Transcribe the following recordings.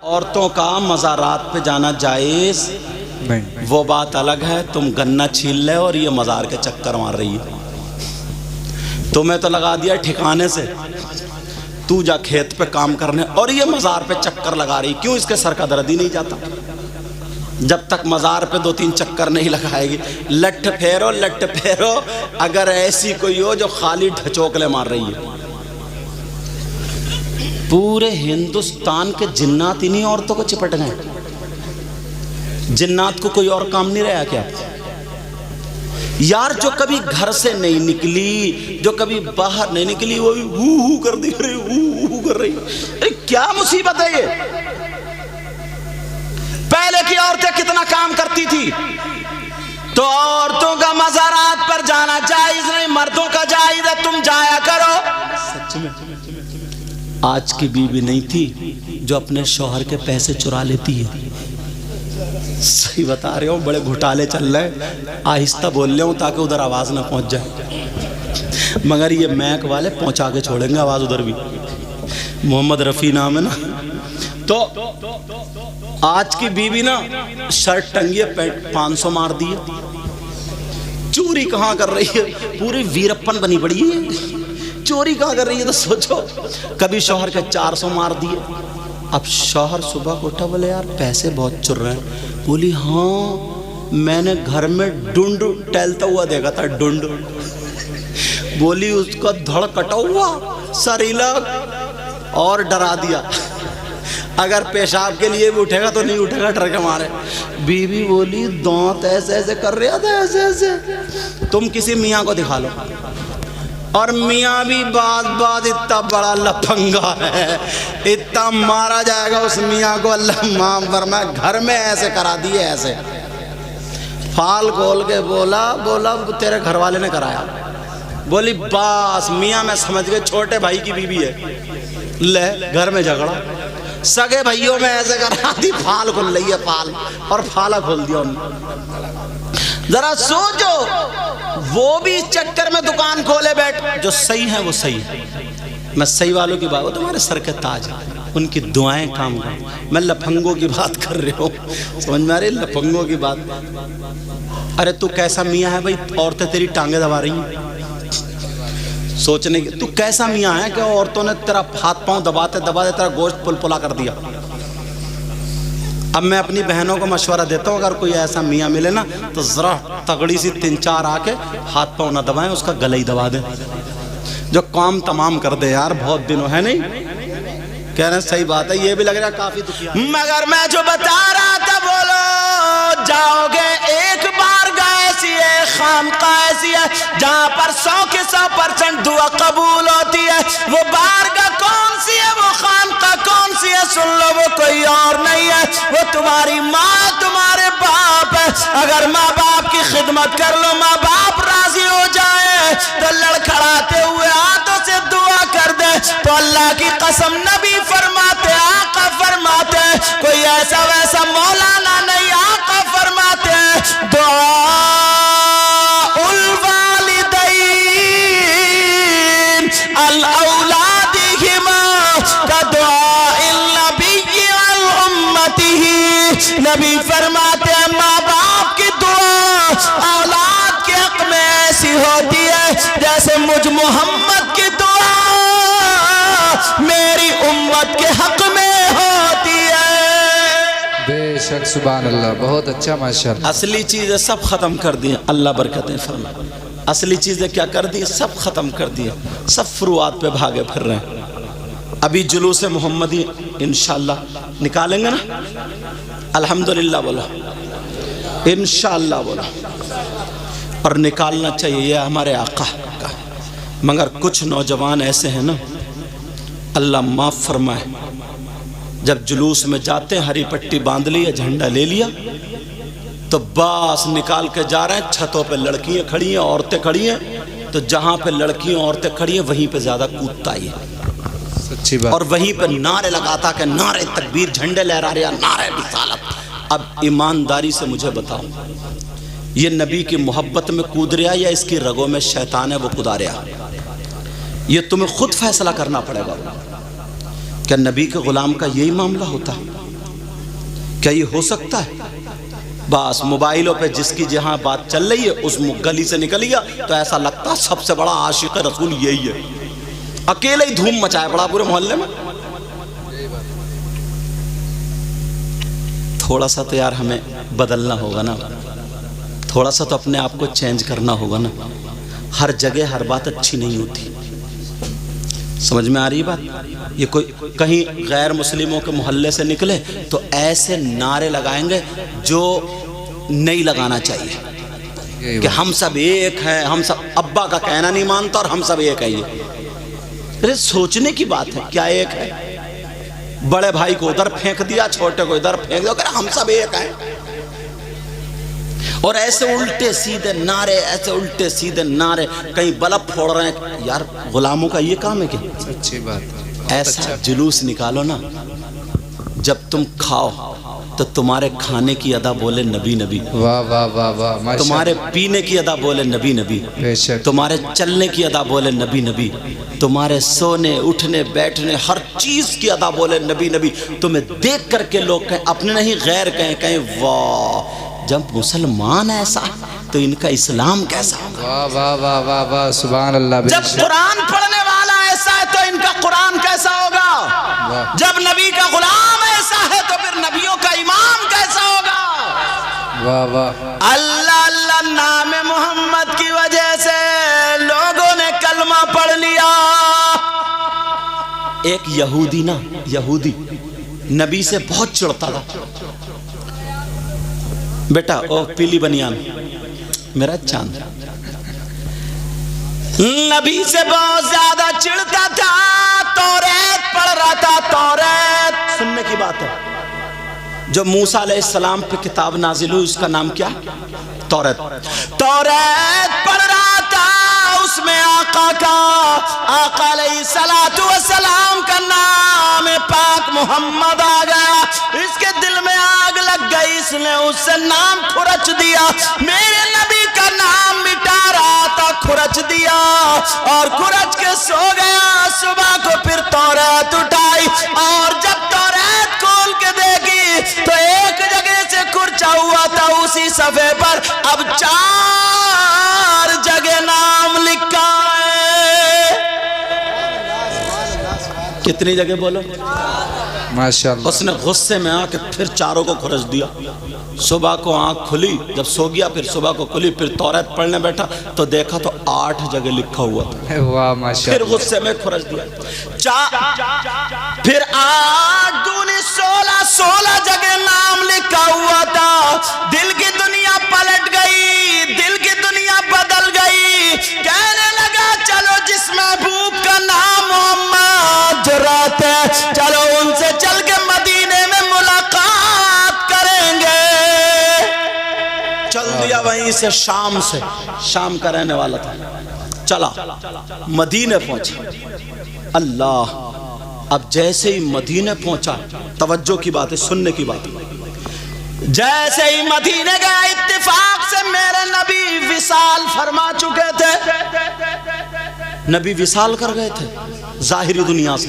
عورتوں کا مزارات پہ جانا جائز نہیں. وہ بات الگ ہے. تم گنا چھیل لے اور یہ مزار کے چکر مار رہی ہے. تمہیں تو لگا دیا ٹھکانے سے, تو جا کھیت پہ کام کرنے, اور یہ مزار پہ چکر لگا رہی. کیوں؟ اس کے سر کا درد ہی نہیں جاتا جب تک مزار پہ 2-3 چکر نہیں لگائے گی. لٹ پھیرو لٹ پھیرو, اگر ایسی کوئی ہو جو خالی ڈھچوکلے مار رہی ہے. پورے ہندوستان کے جنات انہیں عورتوں کو چپٹ گئے. جنات کو کوئی اور کام نہیں رہا کیا یار؟ جو کبھی گھر سے نہیں نکلی, جو کبھی باہر نہیں نکلی, وہ بھی ہو کر دی رہی, ہو کر رہی. کیا مصیبت ہے یہ؟ پہلے کی عورتیں کتنا کام کرتی تھی. تو عورتوں کا مزارات پر جانا جائز نہیں, مردوں کا جائز ہے, تم جایا کرو. سچ میں آج کی بیوی نہیں تھی جو اپنے شوہر کے پیسے چرا لیتی ہے. صحیح بتا رہے ہوں, بڑے گھٹالے چل رہے ہیں. آہستہ بول رہے ہوں تاکہ ادھر آواز نہ پہنچ جائے, مگر یہ میک والے پہنچا کے چھوڑیں گے آواز ادھر بھی. محمد رفیع نام ہے نا. تو آج کی بیوی نا شرٹ ٹنگی ہے, 500 مار دی ہے. چوری کہاں کر رہی ہے؟ پوری ویرپن بنی پڑی ہے. چوری کہاں کر رہی ہے؟ تو سوچو. کبھی شوہر کے 400 مار دیے. اب شوہر صبح کو اٹھا, بولے یار پیسے بہت چر رہے ہیں. بولی ہاں میں نے گھر میں ڈنڈ ٹہلتا ہوا دیکھا تھا, ڈنڈ. بولی اس کا دھڑ کٹا ہوا, سریلا, اور ڈرا دیا. اگر پیشاب کے لیے بھی اٹھے گا تو نہیں اٹھے گا, ڈر کے مارے. بیوی بولی دانت ایسے ایسے کر رہا تھا, ایسے ایسے. تم کسی میاں کو دکھا لو, اور میاں بھی بعد اتنا بڑا لپنگا ہے, اتنا مارا جائے گا اس میاں کو, اللہ معاف فرمائے. گھر میں ایسے کرا دیے, ایسے پھال کھول کے بولا تیرے گھر والے نے کرایا. بولی باس میاں میں سمجھ گئے چھوٹے بھائی کی بیوی ہے. لے گھر میں جھگڑا. سگے بھائیوں میں ایسے کرا دی, پھال کھل رہی ہے, پھال, اور پھالا کھول دیا انہوں نے. ذرا سوچو, وہ بھی اس چکر میں دکان کھولے بیٹھ. جو صحیح ہیں وہ صحیح ہے. میں صحیح والوں کی بات, وہ تمہارے سر کے تاج ہیں, ان کی دعائیں کام کریں. میں لپنگوں کی بات کر رہا ہوں, سمجھ میں آ رہی لپنگوں کی بات. ارے تو کیسا میاں ہے بھائی, عورتیں تیری ٹانگیں دبا رہی ہیں. سوچنے کی تو کیسا میاں ہے کہ عورتوں نے تیرا ہاتھ پاؤں دباتے تیرا گوشت پل پلا کر دیا. اب میں اپنی بہنوں کو مشورہ دیتا ہوں, اگر کوئی ایسا میاں ملے نا تو ذرا تگڑی سی 3-4 آ کے ہاتھ پاؤں نہ دبائیں, اس کا گلے ہی دبا دیں, جو کام تمام کر دے. یار بہت دنوں ہے نہیں کہہ رہے ہیں, صحیح بات ہے. یہ بھی لگ رہا ہے کافی دکھی, مگر میں جو بتا رہا تھا, بولو جاؤ گے ایک بار گئے ایسی ہے, خانقاہ ایسی ہے جہاں پر 100% دعا قبول ہوتی ہے. وہ بارگاہ کون سی ہے, وہ خانقاہ کون سی ہے؟ سن لو, وہ کوئی اور نہیں ہے, وہ تمہاری ماں, تمہارے باپ ہے. اگر ماں باپ کی خدمت کر لو, ماں باپ راضی ہو جائے تو لڑکھڑاتے ہوئے ہاتھوں سے دعا کر دے, تو اللہ کی قسم نبی فرماتے, آقا فرماتے, کوئی ایسا ویسا مولانا نہیں, آقا فرماتے دعا نبی فرماتے ہیں ماں باپ کی دعا اولاد کے حق میں ایسی ہوتی ہے جیسے مجھ محمد کی دعا میری امت کے حق میں ہوتی ہے. بے شک, سبحان اللہ, بہت اچھا, ماشاءاللہ. اصلی چیزیں سب ختم کر دی, اللہ برکتیں فرمائے. اصلی چیزیں کیا کر دی؟ سب ختم کر دی, سب فروعات پہ بھاگے پھر رہے ہیں. ابھی جلوس محمدی انشاءاللہ نکالیں گے نا, الحمدللہ بولا, انشاءاللہ بولا, اور نکالنا چاہیے, یہ ہمارے آقا کا. مگر کچھ نوجوان ایسے ہیں نا, اللہ معاف فرمائے, جب جلوس میں جاتے ہیں ہری پٹی باندھ لی, جھنڈا لے لیا, تو باس نکال کے جا رہے ہیں. چھتوں پہ لڑکیاں کھڑی ہیں, عورتیں کھڑی ہیں, تو جہاں پہ لڑکیاں عورتیں کھڑی ہیں وہیں پہ زیادہ کودتا ہی ہے, اور وہیں پہ نعرے لگاتا کہ نعرے تکبیر, جھنڈے لہرا رہا, نعرے رسالت. اب ایمانداری سے مجھے بتاؤ, یہ نبی کی محبت میں کود رہا یا اس کی رگوں میں شیطان ہے وہ کدا رہا؟ یہ تمہیں خود فیصلہ کرنا پڑے گا. کیا نبی کے غلام کا یہی معاملہ ہوتا؟ کیا یہ ہو سکتا ہے؟ بس موبائلوں پہ جس کی جہاں بات چل رہی ہے اس گلی سے نکل گیا تو ایسا لگتا ہے سب سے بڑا عاشق رسول یہی ہے، اکیلے ہی دھوم مچائے پڑا پورے محلے میں۔ تھوڑا سا تو یار ہمیں بدلنا ہوگا نا، تھوڑا سا تو اپنے آپ کو چینج کرنا ہوگا نا۔ ہر جگہ ہر بات اچھی نہیں ہوتی، سمجھ میں آ رہی بات؟ یہ کوئی کہیں غیر مسلموں کے محلے سے نکلے تو ایسے نعرے لگائیں گے جو نہیں لگانا چاہیے کہ ہم سب ایک ہیں، ہم سب، ابا کا کہنا نہیں مانتا اور ہم سب ایک ہیں۔ یہ سوچنے کی بات ہے، کیا ایک ہے؟ بڑے بھائی کو ادھر پھینک دیا، چھوٹے کو ادھر پھینک دیا، کہ ہم سب ایک ہیں۔ اور ایسے الٹے سیدھے نعرے، ایسے الٹے سیدھے نعرے، کہیں بلب پھوڑ رہے ہیں۔ یار غلاموں کا یہ کام ہے کہ اچھی بات، ایسا جلوس نکالو نا، جب تم کھاؤ تو تمہارے کھانے کی ادا بولے نبی نبی، واہ واہ واہ واہ، ماشاء تمہارے پینے کی ادا بولے نبی نبی، بے شک، تمہارے چلنے کی ادا بولے نبی نبی، تمہارے سونے اٹھنے بیٹھنے ہر چیز کی ادا بولے نبی نبی۔ تمہیں دیکھ کر کے لوگ کہیں، اپنے نہیں غیر کہیں، کہیں واہ، جب مسلمان ایسا تو ان کا اسلام کیسا ہوگا؟ واہ واہ واہ واہ واہ، سبحان اللہ، بے جب شک، قرآن پڑھنے والا ایسا ہے تو ان کا قرآن کیسا ہوگا؟ واہ جب نبی کا غلام ایسا ہے تو پھر نبیوں کا امام کیسا ہوگا؟ واہ واہ، اللہ اللہ، نام محمد کی وجہ سے لوگوں نے کلمہ پڑھ لیا۔ ایک یہودی نا، یہودی نبی سے بہت چڑھتا تھا، بیٹا او پیلی بنیان میرا چاند، نبی سے بہت زیادہ چڑھتا تھا، توریت پڑھ رہا تھا۔ توریت سننے کی بات ہے، جو موسیٰ علیہ السلام پہ کتاب نازل ہوئی اس کا نام کیا؟ توریت۔ توریت پڑھ رہا تھا، اس میں آقا علیہ السلام کا نام پاک محمد آ گیا، اس کے دل میں آگ لگ گئی، اس نے اس سے نام کھرچ دیا، میرے نبی کا نام مٹا رہا تھا، کھرچ دیا اور کھرچ کے سو گیا۔ صبح کو پھر توریت اٹھائی اور جب توریت کھول کے دیکھی تو ایک جگہ سے کھرچا ہوا تھا، اسی صفحے پر اب 4 جگہ نام لکھا ہے۔ کتنی جگہ بولو؟ ماشاء اللہ، اس نے غصے میں آ کے پھر 4 کو کھرچ دیا۔ صبح کو آنکھ کھلی، جب سو گیا پھر صبح کو کھلی، پھر توریت پڑھنے بیٹھا تو دیکھا تو 8 جگہ لکھا ہوا تھا، واہ ماشاء پھر اللہ، غصے میں کھرچ دیا۔ پھر 8 دونی 16 جگہ نام لکھا ہوا تھا۔ دل کی دنیا پلٹ گئی، دل کی دنیا بدل گئی، کہنے لگا چلو جس محبوب کا نام محمد جو رہتے ہیں، چلو ان سے چل کے مدینے میں ملاقات کریں گے۔ چل دیا وہیں سے، شام کا رہنے والا تھا، چلا مدینے پہنچا۔ اللہ، اب جیسے ہی مدینے پہنچا، توجہ کی بات ہے، سننے کی بات ہے، جیسے ہی مدینے گیا اتفاق سے میرے نبی وصال فرما چکے تھے، نبی وصال کر گئے تھے ظاہری دنیا سے۔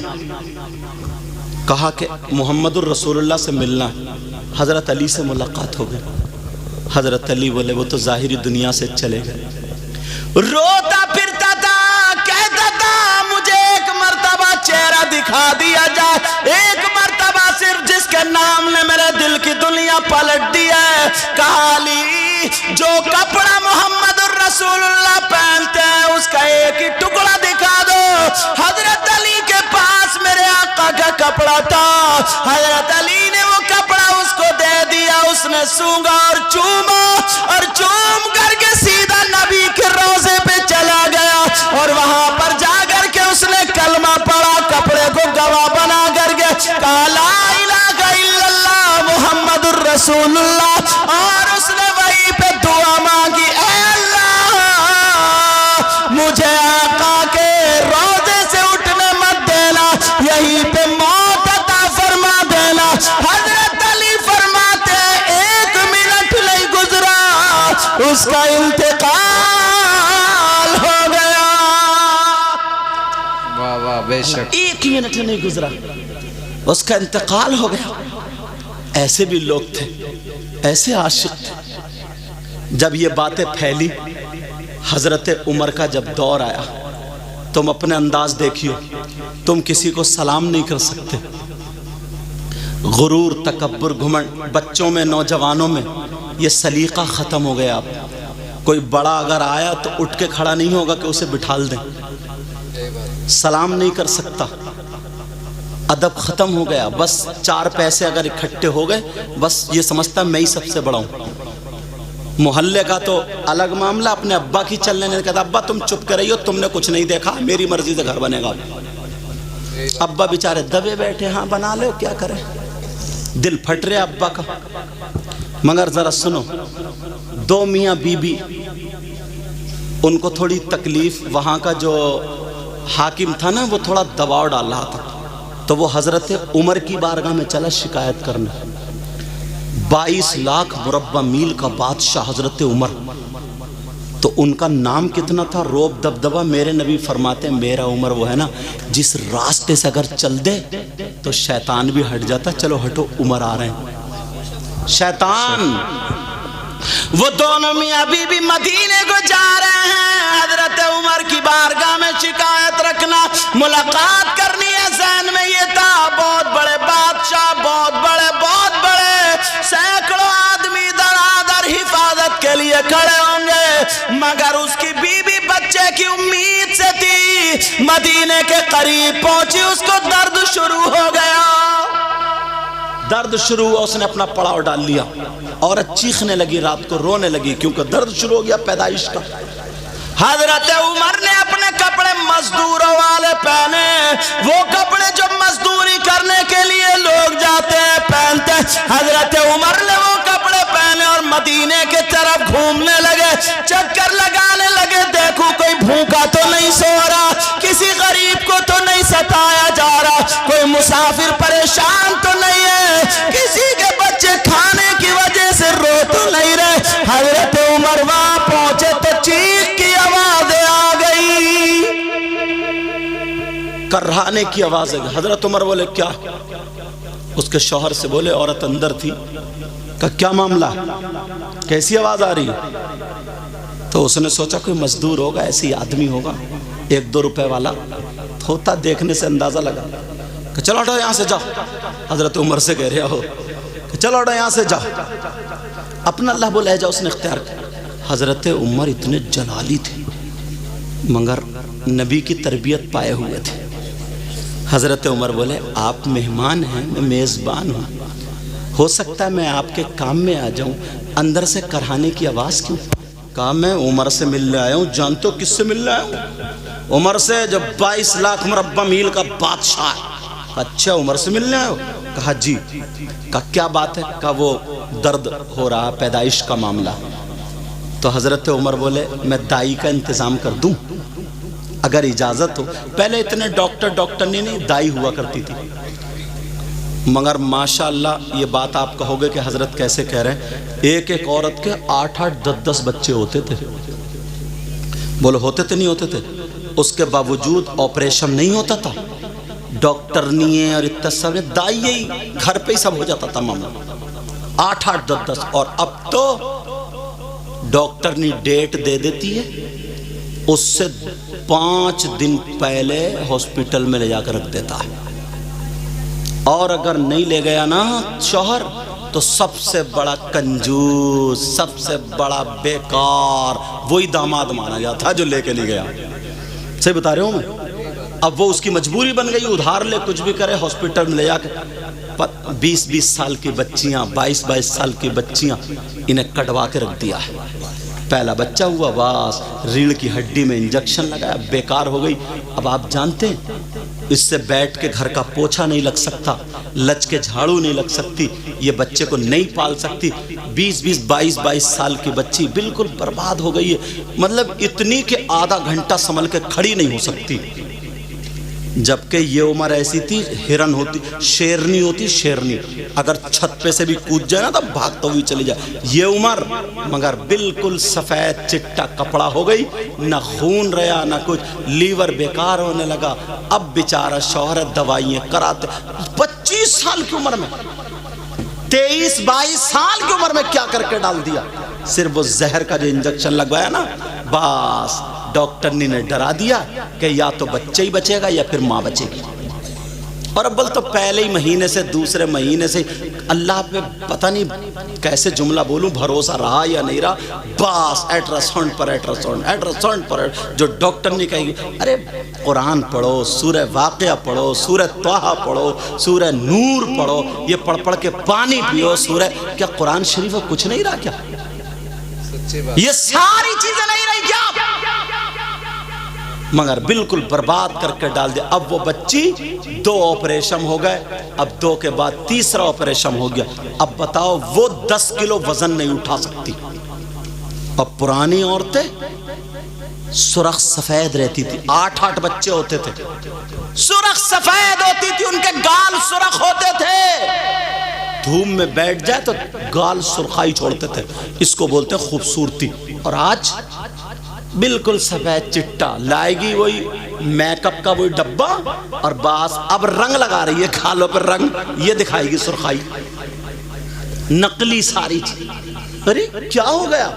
کہا کہ محمد الرسول اللہ سے ملنا، حضرت علی سے ملاقات ہو گئی۔ حضرت علی بولے وہ تو ظاہری دنیا سے چلے گئے۔ روتا پھرتا تھا، کہتا تھا مجھے ایک مرتبہ چہرہ دکھا دیا جائے، ایک مرتبہ صرف جس کے نام نے میرے دل کی دنیا پلٹ دی ہے۔ کہا علی، جو کپڑا محمد الرسول اللہ پہنتے ہیں اس کا ایک ہی ٹکڑا دکھا دو۔ حضرت علی کے پاس میرے آقا کا کپڑا تھا، حضرت علی نے وہ کپڑا اس کو دے دیا، اس نے سونگا اور چوما، اور چوم کر کے سیدھا نبی کے روضے پہ چلا گیا، اور وہاں پر جا کر کے اس نے کلمہ پڑھا، کپڑے کو گواہ بنا کر کے کہا لا الہ الا اللہ محمد الرسول اللہ، اور اس نے وہیں پہ دعا مانگی، اے اللہ مجھے آقا کے روضے سے اٹھنے مت دینا، یہیں پہ موت عطا فرما دینا۔ حضرت علی فرماتے 1 منٹ نہیں گزرا اس کا انتقال ہو گیا۔ واہ واہ، بے شک، 1 منٹ نہیں گزرا اس کا انتقال ہو گیا۔ ایسے بھی لوگ تھے، ایسے عاشق تھے. جب یہ باتیں پھیلی، حضرت عمر کا جب دور آیا، تم اپنے انداز دیکھیو، تم کسی کو سلام نہیں کر سکتے. غرور، تکبر، گھمنڈ بچوں میں، نوجوانوں میں یہ سلیقہ ختم ہو گیا. اب کوئی بڑا اگر آیا تو اٹھ کے کھڑا نہیں ہوگا کہ اسے بٹھال دیں، سلام نہیں کر سکتا. ادب ختم ہو گیا. بس 4 پیسے اگر اکٹھے ہو گئے، بس یہ سمجھتا میں ہی سب سے بڑا ہوں. محلے کا تو الگ معاملہ، اپنے ابا کی چلنے نہیں کہتا ابا تم چپ کر رہی ہو، تم نے کچھ نہیں دیکھا، میری مرضی سے گھر بنے گا. ابا بیچارے دبے بیٹھے، ہاں بنا لو، کیا کریں، دل پھٹ رہے ابا کا. مگر ذرا سنو، 2 میاں بی بی، ان کو تھوڑی تکلیف، وہاں کا جو حاکم تھا نا وہ تھوڑا دباؤ ڈال رہا تھا، تو وہ حضرت عمر کی بارگاہ میں چلا شکایت کرنے. 22 لاکھ مربع میل کا بادشاہ حضرت عمر، تو ان کا نام کتنا تھا، روب دبدبہ. میرے نبی فرماتے ہیں میرا عمر وہ ہے نا جس راستے سے اگر چل دے تو شیطان بھی ہٹ جاتا. چلو ہٹو، عمر آ رہے ہیں. شیطان، وہ دونوں میاں بیوی مدینے کو جا رہے ہیں، حضرت عمر کی بارگاہ میں شکایت رکھنا، ملاقات کرنی ہے. ذہن میں یہ تھا بہت بڑے بادشاہ، بہت بڑے سینکڑوں آدمی در حفاظت کے لیے کھڑے ہوں گے، مگر اس کی بیوی بچے کی امید سے تھی. مدینے کے قریب پہنچی، اس کو درد شروع ہو گیا. درد شروع ہوا، اس نے اپنا پڑاؤ ڈال لیا. عورت چیخنے لگی، رات کو رونے لگی، کیونکہ درد شروع ہو گیا پیدائش کا. حضرت عمر نے اپنے کپڑے مزدوروں والے پہنے، وہ کپڑے جو مزدوری کرنے کے لیے لوگ جاتے ہیں پہنتے. حضرت عمر نے وہ کپڑے پہنے اور مدینے کے طرف گھومنے لگے، چکر لگانے لگے. دیکھو کوئی بھوکا تو نہیں سو رہا، کسی غریب کو تو نہیں ستایا جا رہا، کوئی مسافر پریشان تو نہیں ہے، کسی کے بچے کھانے کی وجہ سے رو تو نہیں رہے. حضرت عمر وہاں پہنچے تو چیخ کی آوازیں آ گئی، کرہانے کی آوازیں. حضرت عمر بولے کیا؟ اس کے شوہر سے بولے، عورت اندر تھی، کہ کیا معاملہ، کیسی آواز آ رہی؟ تو اس نے سوچا کوئی مزدور ہوگا، ایسی آدمی ہوگا، 1-2 روپے والا ہوتا. دیکھنے سے اندازہ لگا کہ چلو ہٹو یہاں سے جاؤ. حضرت عمر سے کہہ رہا ہو کہ چلو ہٹو یہاں سے جاؤ. اپنا اللہ بولے جاؤ، اس نے اختیار کیا. حضرت عمر اتنے جلالی تھے مگر نبی کی تربیت پائے ہوئے تھے. حضرت عمر بولے آپ مہمان ہیں، میں میزبان ہوں، ہو سکتا ہے میں آپ کے کام میں آ جاؤں، اندر سے کرہانے کی آواز کیوں؟ کہا میں عمر سے ملنے آیا ہوں. جانتے ہو کس سے ملنے آیا ہوں؟ عمر سے، جو 22 لاکھ مربع میل کا بادشاہ ہے. اچھا عمر سے ملنے آئے ہو؟ کہا جی. کہا کیا بات ہے؟ کہا وہ درد ہو رہا، پیدائش کا معاملہ. تو حضرت عمر بولے میں دائی کا انتظام کر دوں اگر اجازت ہو. پہلے اتنے ڈاکٹر نہیں دائی ہوا کرتی تھی، مگر ماشاءاللہ یہ بات آپ کہو گے کہ حضرت کیسے کہہ رہے ہیں، ایک عورت کے 8-8 10-10 بچے ہوتے تھے. بولو ہوتے تھے نہیں ہوتے تھے؟ اس کے باوجود آپریشن نہیں ہوتا تھا، ڈاکٹر نہیں ہے اور اتنا سب نے، دائی یہی گھر پہ ہی سب ہو جاتا تھا معاملہ. 8-8 10-10. اور اب تو ڈاکٹر نے ڈیٹ دے دیتی ہے، اس سے 5 دن پہلے ہاسپٹل میں لے جا کر رکھ دیتا ہے. اور اگر نہیں لے گیا نا شوہر تو سب سے بڑا کنجوس، سب سے بڑا بیکار وہی داماد مانا گیا تھا جو لے کے نہیں گیا. صحیح بتا رہے ہوں میں؟ اب وہ اس کی مجبوری بن گئی، ادھار لے کچھ بھی کرے، ہاسپٹل میں لے جا کے 20-20 سال کی بچیاں، 22-22 سال کی بچیاں انہیں کٹوا کے رکھ دیا ہے. پہلا بچہ ہوا، بس ریڑھ کی ہڈی میں انجیکشن لگایا، بیکار ہو گئی. اب آپ جانتے ہیں اس سے بیٹھ کے گھر کا پوچھا نہیں لگ سکتا، لچ کے جھاڑو نہیں لگ سکتی، یہ بچے کو نہیں پال سکتی. 20-20 22-22 سال کی بچی بالکل برباد ہو گئی ہے، مطلب اتنی کہ آدھا گھنٹہ سنبھل کے کھڑی نہیں ہو سکتی. جبکہ یہ عمر ایسی تھی، ہرن ہوتی، شیرنی ہوتی، شیرنی اگر چھت پہ سے بھی کود جائے نا تو بھاگتا ہوئی چلی جائے. یہ عمر مگر بالکل سفید چٹا کپڑا ہو گئی، نہ خون رہا نہ کچھ، لیور بیکار ہونے لگا. اب بیچارہ شوہر دوائیاں کراتے، 25 سال کی عمر میں 23-22 سال کی عمر میں کیا کر کے ڈال دیا. صرف وہ زہر کا جو انجیکشن لگوایا نا، بس ڈاکٹر نے ڈرا دیا کہ یا تو بچہ ہی بچے گا یا پھر ماں بچے گی. اور ابل تو پہلے ہی مہینے سے، دوسرے مہینے سے اللہ پہ پتہ نہیں کیسے جملہ بولوں، بھروسہ رہا یا نہیں رہا، بس الٹراساؤنڈ پر جو ڈاکٹر نے کہی. ارے قرآن پڑھو، سورہ واقعہ پڑھو، سورہ طٰہٰ پڑھو، سورہ نور پڑھو، یہ پڑھ کے پانی پیو. سورہ کیا قرآن شریف میں کچھ نہیں رہا کیا؟ یہ ساری چیزیں نہیں رہی کیا؟ مگر بالکل برباد کر کے ڈال دیا. اب وہ بچی 2 آپریشن ہو گئے، اب 2 کے بعد تیسرا آپریشن ہو گیا. اب بتاؤ وہ 10 کلو وزن نہیں اٹھا سکتی. اب پرانی عورتیں سرخ سفید رہتی تھی، 8 بچے ہوتے تھے، سرخ سفید ہوتی تھی، ان کے گال سرخ ہوتے تھے، دھوپ میں بیٹھ جائے تو گال سرخائی چھوڑتے تھے. اس کو بولتے ہیں خوبصورتی. اور آج بالکل سفید چٹا لائے گی، وہی میک اپ کا وہی ڈبہ، اور بس اب رنگ لگا رہی ہے کھالوں پر رنگ، یہ دکھائے گی سرخائی، نقلی ساری چیز. ارے کیا ہو گیا؟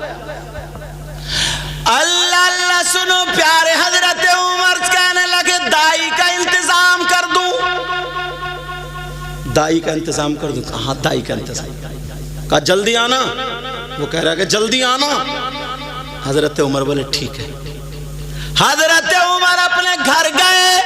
اللہ اللہ سنو پیارے، حضرت عمر کہنے لگے دائی کا انتظام کر دوں. دائی کا انتظام کر دوں؟ کہاں دائی کا انتظام؟ کہا جلدی آنا. وہ کہہ رہا ہے کہ جلدی آنا. حضرت عمر بولے ٹھیک ہے. حضرت عمر اپنے گھر گئے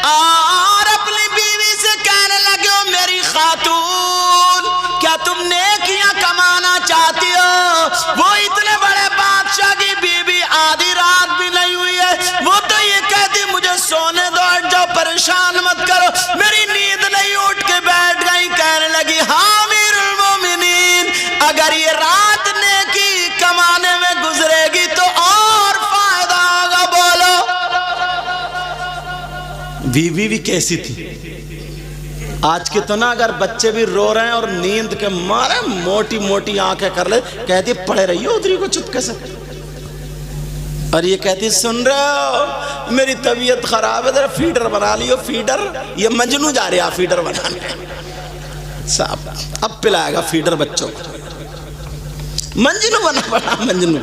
اور اپنی بیوی سے کہنے لگے او میری خاتون، کیا تم نیکیاں کمانا چاہتی ہو؟ وہ اتنے بڑے بادشاہ کی بیوی آدھی رات بھی نہیں ہوئی ہے، وہ تو یہ کہتی مجھے سونے دو، ہٹ جاؤ، پریشان مت کرو. میری نیند نہیں، اٹھ کے بیٹھ گئی. کہنے لگی ہاں امیر المومنین، اگر یہ رات نیکی کمانے میں گزرے گی تو اور فائدہ ہوگا. بولو بیوی بھی کیسی تھی؟ آج کے تو نا اگر بچے بھی رو رہے ہیں اور نیند کے مارے موٹی موٹی آنکھیں کر لے، کہتی پڑے رہی ہو ادھری کو چپکے سے، اور یہ کہتی سن رہے ہو میری طبیعت خراب ہے، ذرا فیڈر بنا لیو. فیڈر؟ یہ مجنو جا رہے ہیں فیڈر بنانے. صاحب اب پلائے گا فیڈر بچوں کو، مجنو بنا مجنو.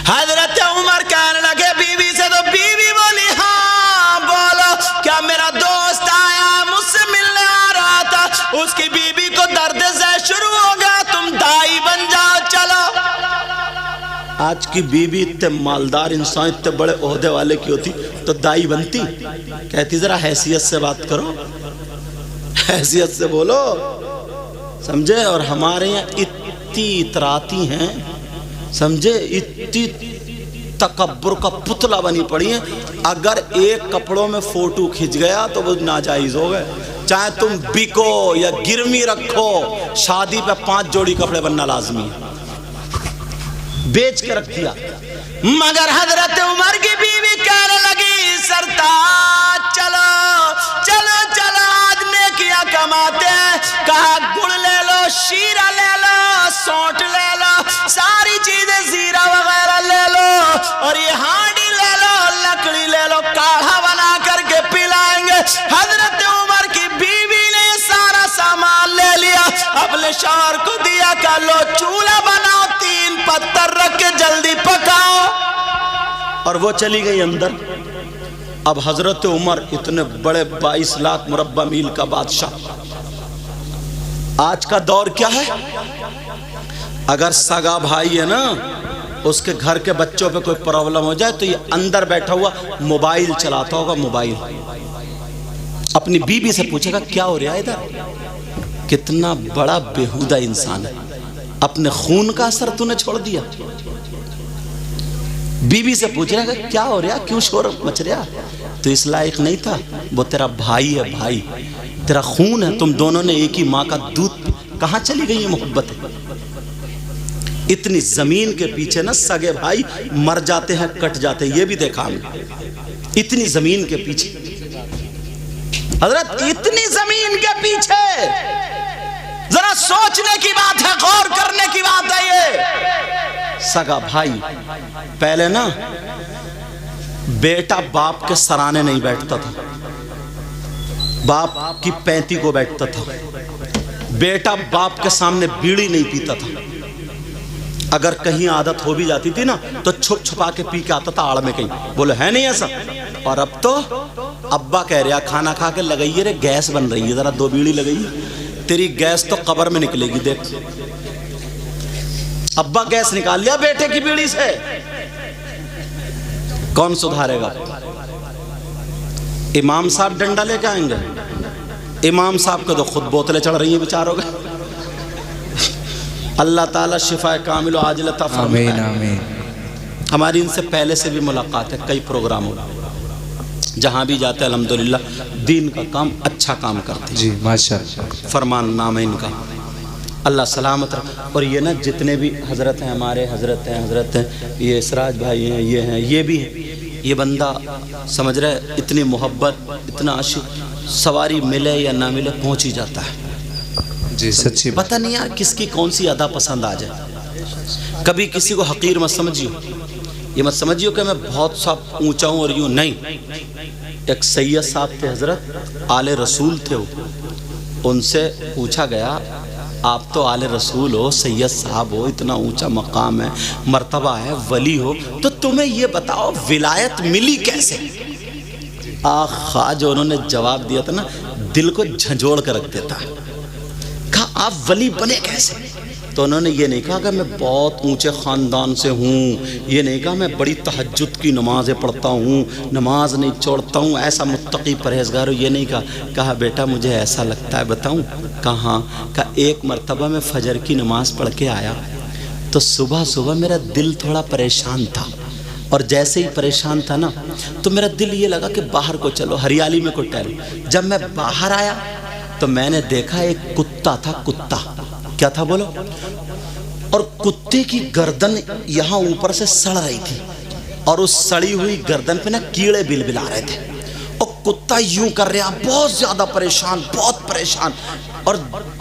حضرت عمر کہنے لگے بیوی سے، تو بیوی بولی ہاں بولو. کیا میرا دوست آیا مجھ سے ملنے آ رہا تھا، اس کی بیوی کو درد ذہ شروع ہو گیا، تم دائی بن جاؤ چلو. آج کی بیوی اتنے مالدار انسان، اتنے بڑے عہدے والے کی ہوتی تو دائی بنتی؟ کہتی ذرا حیثیت سے بات کرو، حیثیت سے بولو، سمجھے. اور ہمارے یہاں اتنی اتراتی ہیں، سمجھے، اتنی تکبر کا پتلا بنی پڑی ہیں. اگر ایک کپڑوں میں فوٹو کھنچ گیا تو وہ ناجائز ہو گئے. چاہے تم بکو یا گرمی رکھو، شادی پہ 5 جوڑی کپڑے بننا لازمی ہے. بیچ کے رکھ دیا. مگر حضرت عمر کی بیوی کہنے لگی سرتاج چلو چلو چلو، آج نیکیاں کماتے ہیں. کہا گڑ لے لو، شیرہ لے لو، سونٹ لے لو، ساری چیزیں زیرہ وغیرہ لے لو، اور یہ ہانڈی لے لو، لکڑی لے لو، کاڑھا بنا کر کے پلائیں گے. حضرت عمر کی بیوی نے سارا سامان لے لیا، اپنے شوہر کو دیا کہ لو چولہا بناؤ، 3 پتھر رکھ کے جلدی پکاؤ. اور وہ چلی گئی اندر. اب حضرت عمر اتنے بڑے 22 لاکھ مربع میل کا بادشاہ. آج کا دور کیا ہے؟ اگر سگا بھائی ہے نا، اس کے گھر کے بچوں پہ کوئی پرابلم ہو جائے تو یہ اندر بیٹھا ہوا موبائل چلاتا ہوگا. موبائل اپنی بیوی سے پوچھے گا کیا ہو رہا ہے ادھر. کتنا بڑا بےہودہ انسان ہے، اپنے خون کا اثر تو نے چھوڑ دیا. بیوی سے پوچھ رہا ہے کیا ہو رہا، کیوں شور مچ رہا؟ تو اس لائق نہیں تھا، وہ تیرا بھائی ہے، بھائی تیرا خون ہے، تم دونوں نے ایک ہی ماں کا دودھ. کہاں چلی گئی یہ محبت ہے؟ اتنی زمین کے پیچھے نا سگے بھائی مر جاتے ہیں، کٹ جاتے ہیں، یہ بھی دیکھا ہم نے. اتنی زمین کے پیچھے حضرت، اتنی زمین کے پیچھے ذرا سوچنے کی بات ہے، غور کرنے کی بات ہے. یہ سگا بھائی پہلے نا بیٹا باپ کے سرانے نہیں بیٹھتا تھا، باپ کی 35 کو بیٹھتا تھا، بیٹا باپ کے سامنے بیڑی نہیں پیتا تھا، اگر کہیں عادت ہو بھی جاتی تھی نا تو چھپ چھپا کے پی کے آتا تھا آڑ میں کہیں، بولے ہے نہیں ایسا؟ اور اب تو ابا کہہ رہا کھانا کھا کے لگائیے رے گیس بن رہی ہے، ذرا 2 بیڑی لگائیے، تیری گیس تو قبر میں نکلے گی، دیکھ ابا گیس نکال لیا بیٹے کی بیڑی سے، کون سدھارے گا؟ امام صاحب ڈنڈا لے کے آئیں گے؟ امام صاحب کو تو خود بوتلیں چڑھ رہی ہیں بیچاروں کے۔ اللہ تعالیٰ شفا کامل و عاجل عطا فرمائے۔ آمین آمین۔ ہماری ان سے پہلے سے بھی ملاقات ہے کئی پروگراموں میں، جہاں بھی جاتے ہیں الحمدللہ دین کا کام اچھا کام کرتے ہیں، جی ماشاءاللہ، فرمان نام ہے ان کا، اللہ سلامت رکھ۔ اور یہ نا جتنے بھی حضرت ہیں ہمارے، حضرت ہیں، یہ اسراج بھائی ہیں، یہ بھی ہیں، یہ بندہ سمجھ رہے اتنی محبت، اتنا عاشق، سواری ملے یا نہ ملے پہنچ ہی جاتا ہے۔ جی سچی بات۔ پتہ نہیں یار کس کی کون سی ادا پسند آ جائے۔ کبھی کسی کو حقیر مت سمجھیو، یہ مت سمجھیو کہ میں بہت سا اونچا ہوں اور یوں نہیں۔ ایک سید صاحب تھے حضرت، آل رسول تھے، ان سے پوچھا گیا آپ تو آل رسول ہو، سید صاحب ہو، اتنا اونچا مقام ہے، مرتبہ ہے، ولی ہو، تو تمہیں یہ بتاؤ ولایت ملی کیسے؟ آخا جو انہوں نے جواب دیا تھا نا دل کو جھنجھوڑ کر رکھ دیتا ہے۔ کہا آپ ولی بنے کیسے؟ تو انہوں نے یہ نہیں کہا کہ میں بہت اونچے خاندان سے ہوں، یہ نہیں کہا میں بڑی تہجد کی نمازیں پڑھتا ہوں، نماز نہیں چھوڑتا ہوں، ایسا متقی پرہیزگار ہوں، یہ نہیں کہا۔ کہا بیٹا مجھے ایسا لگتا ہے بتاؤں؟ کہاں؟ کہا ایک مرتبہ میں فجر کی نماز پڑھ کے آیا تو صبح صبح میرا دل تھوڑا پریشان تھا، اور جیسے ہی پریشان تھا نا تو میرا دل یہ لگا کہ باہر کو چلو، ہریالی میں کو ٹہلو۔ جب میں باہر آیا تو میں نے دیکھا ایک کتا تھا، کتا کیا تھا بولو؟ اور کتے کی گردن یہاں اوپر سے سڑ رہی تھی، اور اس سڑی ہوئی گردن پہ نا کیڑے بل بلا رہے تھے، اور کتا یوں کر رہا بہت زیادہ پریشان، بہت پریشان، اور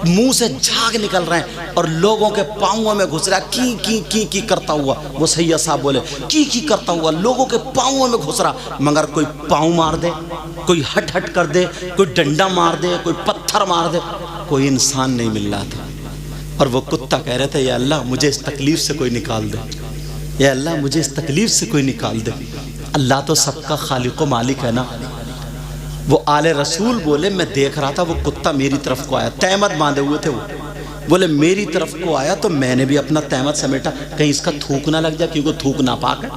منہ سے جھاگ نکل رہے ہیں، اور لوگوں کے پاؤں میں گھس رہا کی کی کرتا ہوا۔ وہ سید صاحب بولے کی کرتا ہوا لوگوں کے پاؤں میں گھس رہا، مگر کوئی پاؤں مار دے، کوئی ہٹ کر دے، کوئی ڈنڈا مار دے، کوئی پتھر مار دے، کوئی انسان نہیں مل رہا تھا۔ اور وہ کتا کہہ رہے تھے یا اللہ مجھے اس تکلیف سے کوئی نکال دے، یا اللہ مجھے اس تکلیف سے کوئی نکال دے۔ اللہ تو سب کا خالق و مالک ہے نا۔ وہ آل رسول بولے میں دیکھ رہا تھا وہ کتا میری طرف کو آیا، تہمت باندھے ہوئے تھے، وہ بولے میری طرف کو آیا تو میں نے بھی اپنا تہمت سمیٹا، کہیں اس کا تھوک نہ لگ جائے، کیونکہ تھوک ناپاک ہے،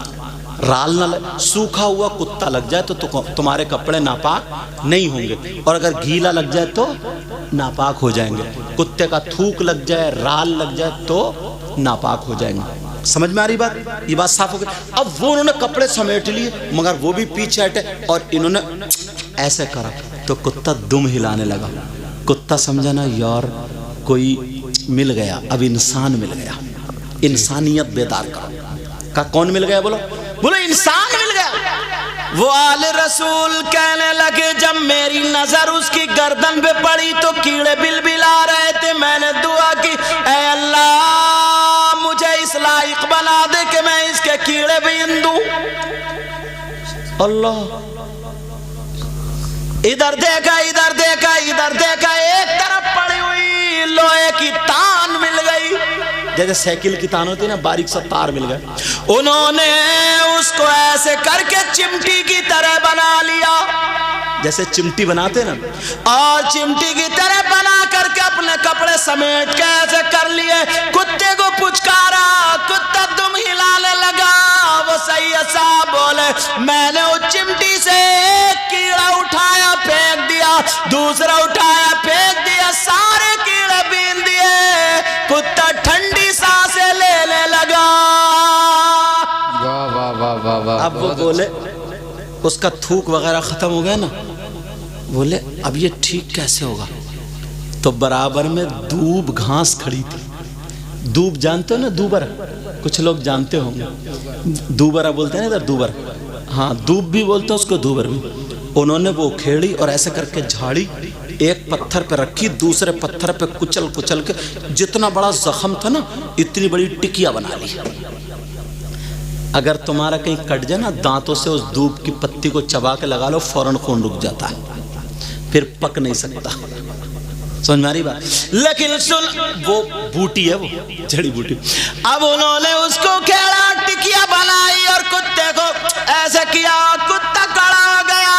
رال نہ لگ، سوکھا ہوا کتا لگ جائے تو تمہارے کپڑے ناپاک نہیں ہوں گے، اور اگر گیلا لگ جائے تو ناپاک ہو جائیں گے۔ کتے کا تھوک لگ جائے، رال لگ جائے تو ناپاک ہو جائیں گے۔ سمجھ میں آ رہی بات؟ یہ بات صاف ہو گئی۔ اب وہ انہوں نے کپڑے سمیٹ لیے، مگر وہ بھی پیچھے ہٹے، اور انہوں نے ایسے کرا تو کتا دم ہلانے لگا۔ کتا سمجھا نا یار کوئی مل گیا، اب انسان مل گیا، انسانیت بیدار کرو۔ کہا کون مل گیا؟ بولو انسان مل گیا۔ وہ آل رسول کہنے لگے جب میری نظر اس کی گردن پہ پڑی تو کیڑے بل بلا رہے تھے، میں نے دعا کی اے اللہ مجھے اس لائق بنا دے کہ میں اس کے کیڑے بین دوں۔ اللہ ادھر دیکھا ادھر دیکھا ادھر دیکھا، ایک طرف پڑی ہوئی لوہے کی تان مل گئی، جیسے سائیکل کی تان ہوتی ہے نا، باریک سا تار مل گیا۔ انہوں نے اس کو ایسے کر کے چمٹی کی طرح بنا لیا، جیسے چمٹی بناتے نا، اور چمٹی کی طرح بنا کر کے اپنے کپڑے سمیٹ کے ایسے کر لیے، کتے کو پچکارا، کتا دم ہلانے لگا۔ وہ سید صاحب بولے میں نے اس چمٹی سے ایک کیڑا اٹھایا پھینک دیا، دوسرا اٹھایا پھینک دیا، سارے کیڑے بین دیے، کتا ٹھنڈی سانسیں لینے لگا۔ واہ واہ واہ واہ واہ۔ اب وہ بولے اس کا تھوک وغیرہ ختم ہو گیا نا، بولے اب یہ ٹھیک کیسے ہوگا؟ تو برابر میں دوب گھاس کھڑی تھی۔ دوب جانتے ہو نا؟ دوبر کچھ لوگ جانتے ہوں گے، دوبرا بولتے ہیں نا ادھر، دوبر، ہاں دوب بھی بولتے ہیں اس کو، دوبر بھی۔ انہوں نے وہ کھیڑی اور ایسے کر کے جھاڑی، ایک پتھر پہ رکھی، دوسرے پتھر پہ کچل کچل کے جتنا بڑا زخم تھا نا اتنی بڑی ٹکیا بنا لی۔ اگر تمہارا کہیں کٹ جائے نا دانتوں سے، اس دوب کی پتی کو چبا کے لگا لو، فوراً خون رک جاتا ہے، پھر پک نہیں سکتا۔ سمجھ میں آ رہی بات؟ لیکن سن، وہ بوٹی ہے، وہ جڑی بوٹی، اب انہوں نے اس کو کھیڑا ٹکیا بنائی اور کتے کو ایسے کیا، کتا کھڑا ہو گیا،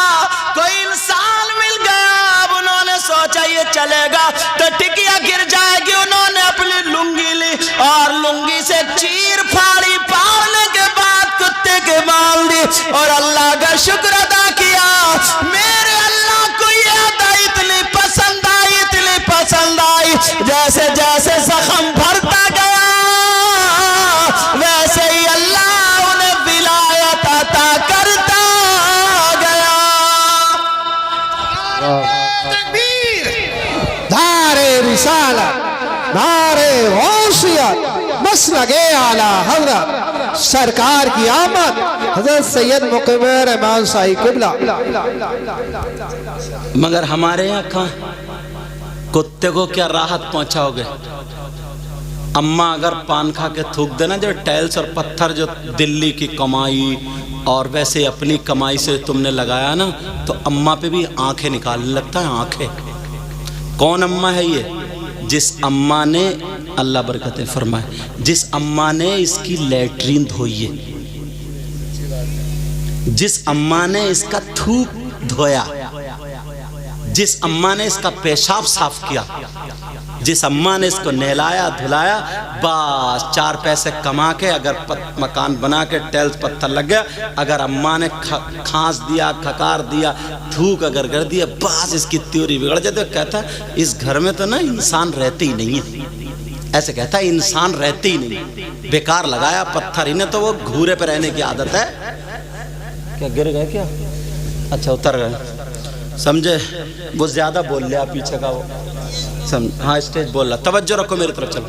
کوئی انسان مل گیا، اب انہوں نے سوچا یہ چلے گا تو ٹکیا گر جائے گی، انہوں نے اپنی لنگی لی اور لنگی سے چیر پھاڑی، پھاڑنے کے بعد کتے کے بال دی اور اللہ کا شکر ادا کیا، میرے اللہ کو یہ ادا اتنی پسند آئی، اتنی پسند آئی، جیسے جیسے زخم بھرتا گیا ویسے ہی اللہ انہیں ولایت عطا کرتا گیا۔ تکبیر، نعرہ رسالت، نعرہ غوثیت، مسلک اعلیٰ حضرت سرکار کی آمد، حضرت سید مقبر امام صاحب قبلہ۔ مگر ہمارے یہاں کہاں کتے کو کیا راحت پہنچاؤ گے؟ اماں اگر پان کھا کے تھوک دینا، جو ٹائلز اور پتھر جو دلی کی کمائی اور ویسے اپنی کمائی سے تم نے لگایا نا، تو اماں پہ بھی آنکھیں نکالنے لگتا ہے، آنکھیں۔ کون اماں ہے یہ؟ جس اماں نے، اللہ برکتیں فرمائے، جس اماں نے اس کی لیٹرین دھوئی ہے، جس اماں نے اس کا تھوک دھویا، جس اماں نے اس کا پیشاب صاف کیا، جس اماں نے اس کو نہلایا دھلایا، بس چار پیسے کما کے اگر مکان بنا کے ٹیلز پتھر لگ گیا، اگر اماں نے کھانس دیا، کھکار دیا، تھوک اگر کر دیا، بس اس کی تیوری بگڑ جاتی ہے۔ کہتا ہے اس گھر میں تو نا انسان رہتے ہی نہیں ہے، ایسے کہتا ہے انسان رہتے ہی نہیں، بیکار لگایا پتھر، انہیں تو وہ گھورے پہ رہنے کی عادت ہے۔ کیا گر گئے کیا؟ اچھا اتر گئے، سمجھے؟ وہ زیادہ بول لیا پیچھے کا، وہ ہاں اسٹیج بول رہا، توجہ رکھو میری طرف چلو۔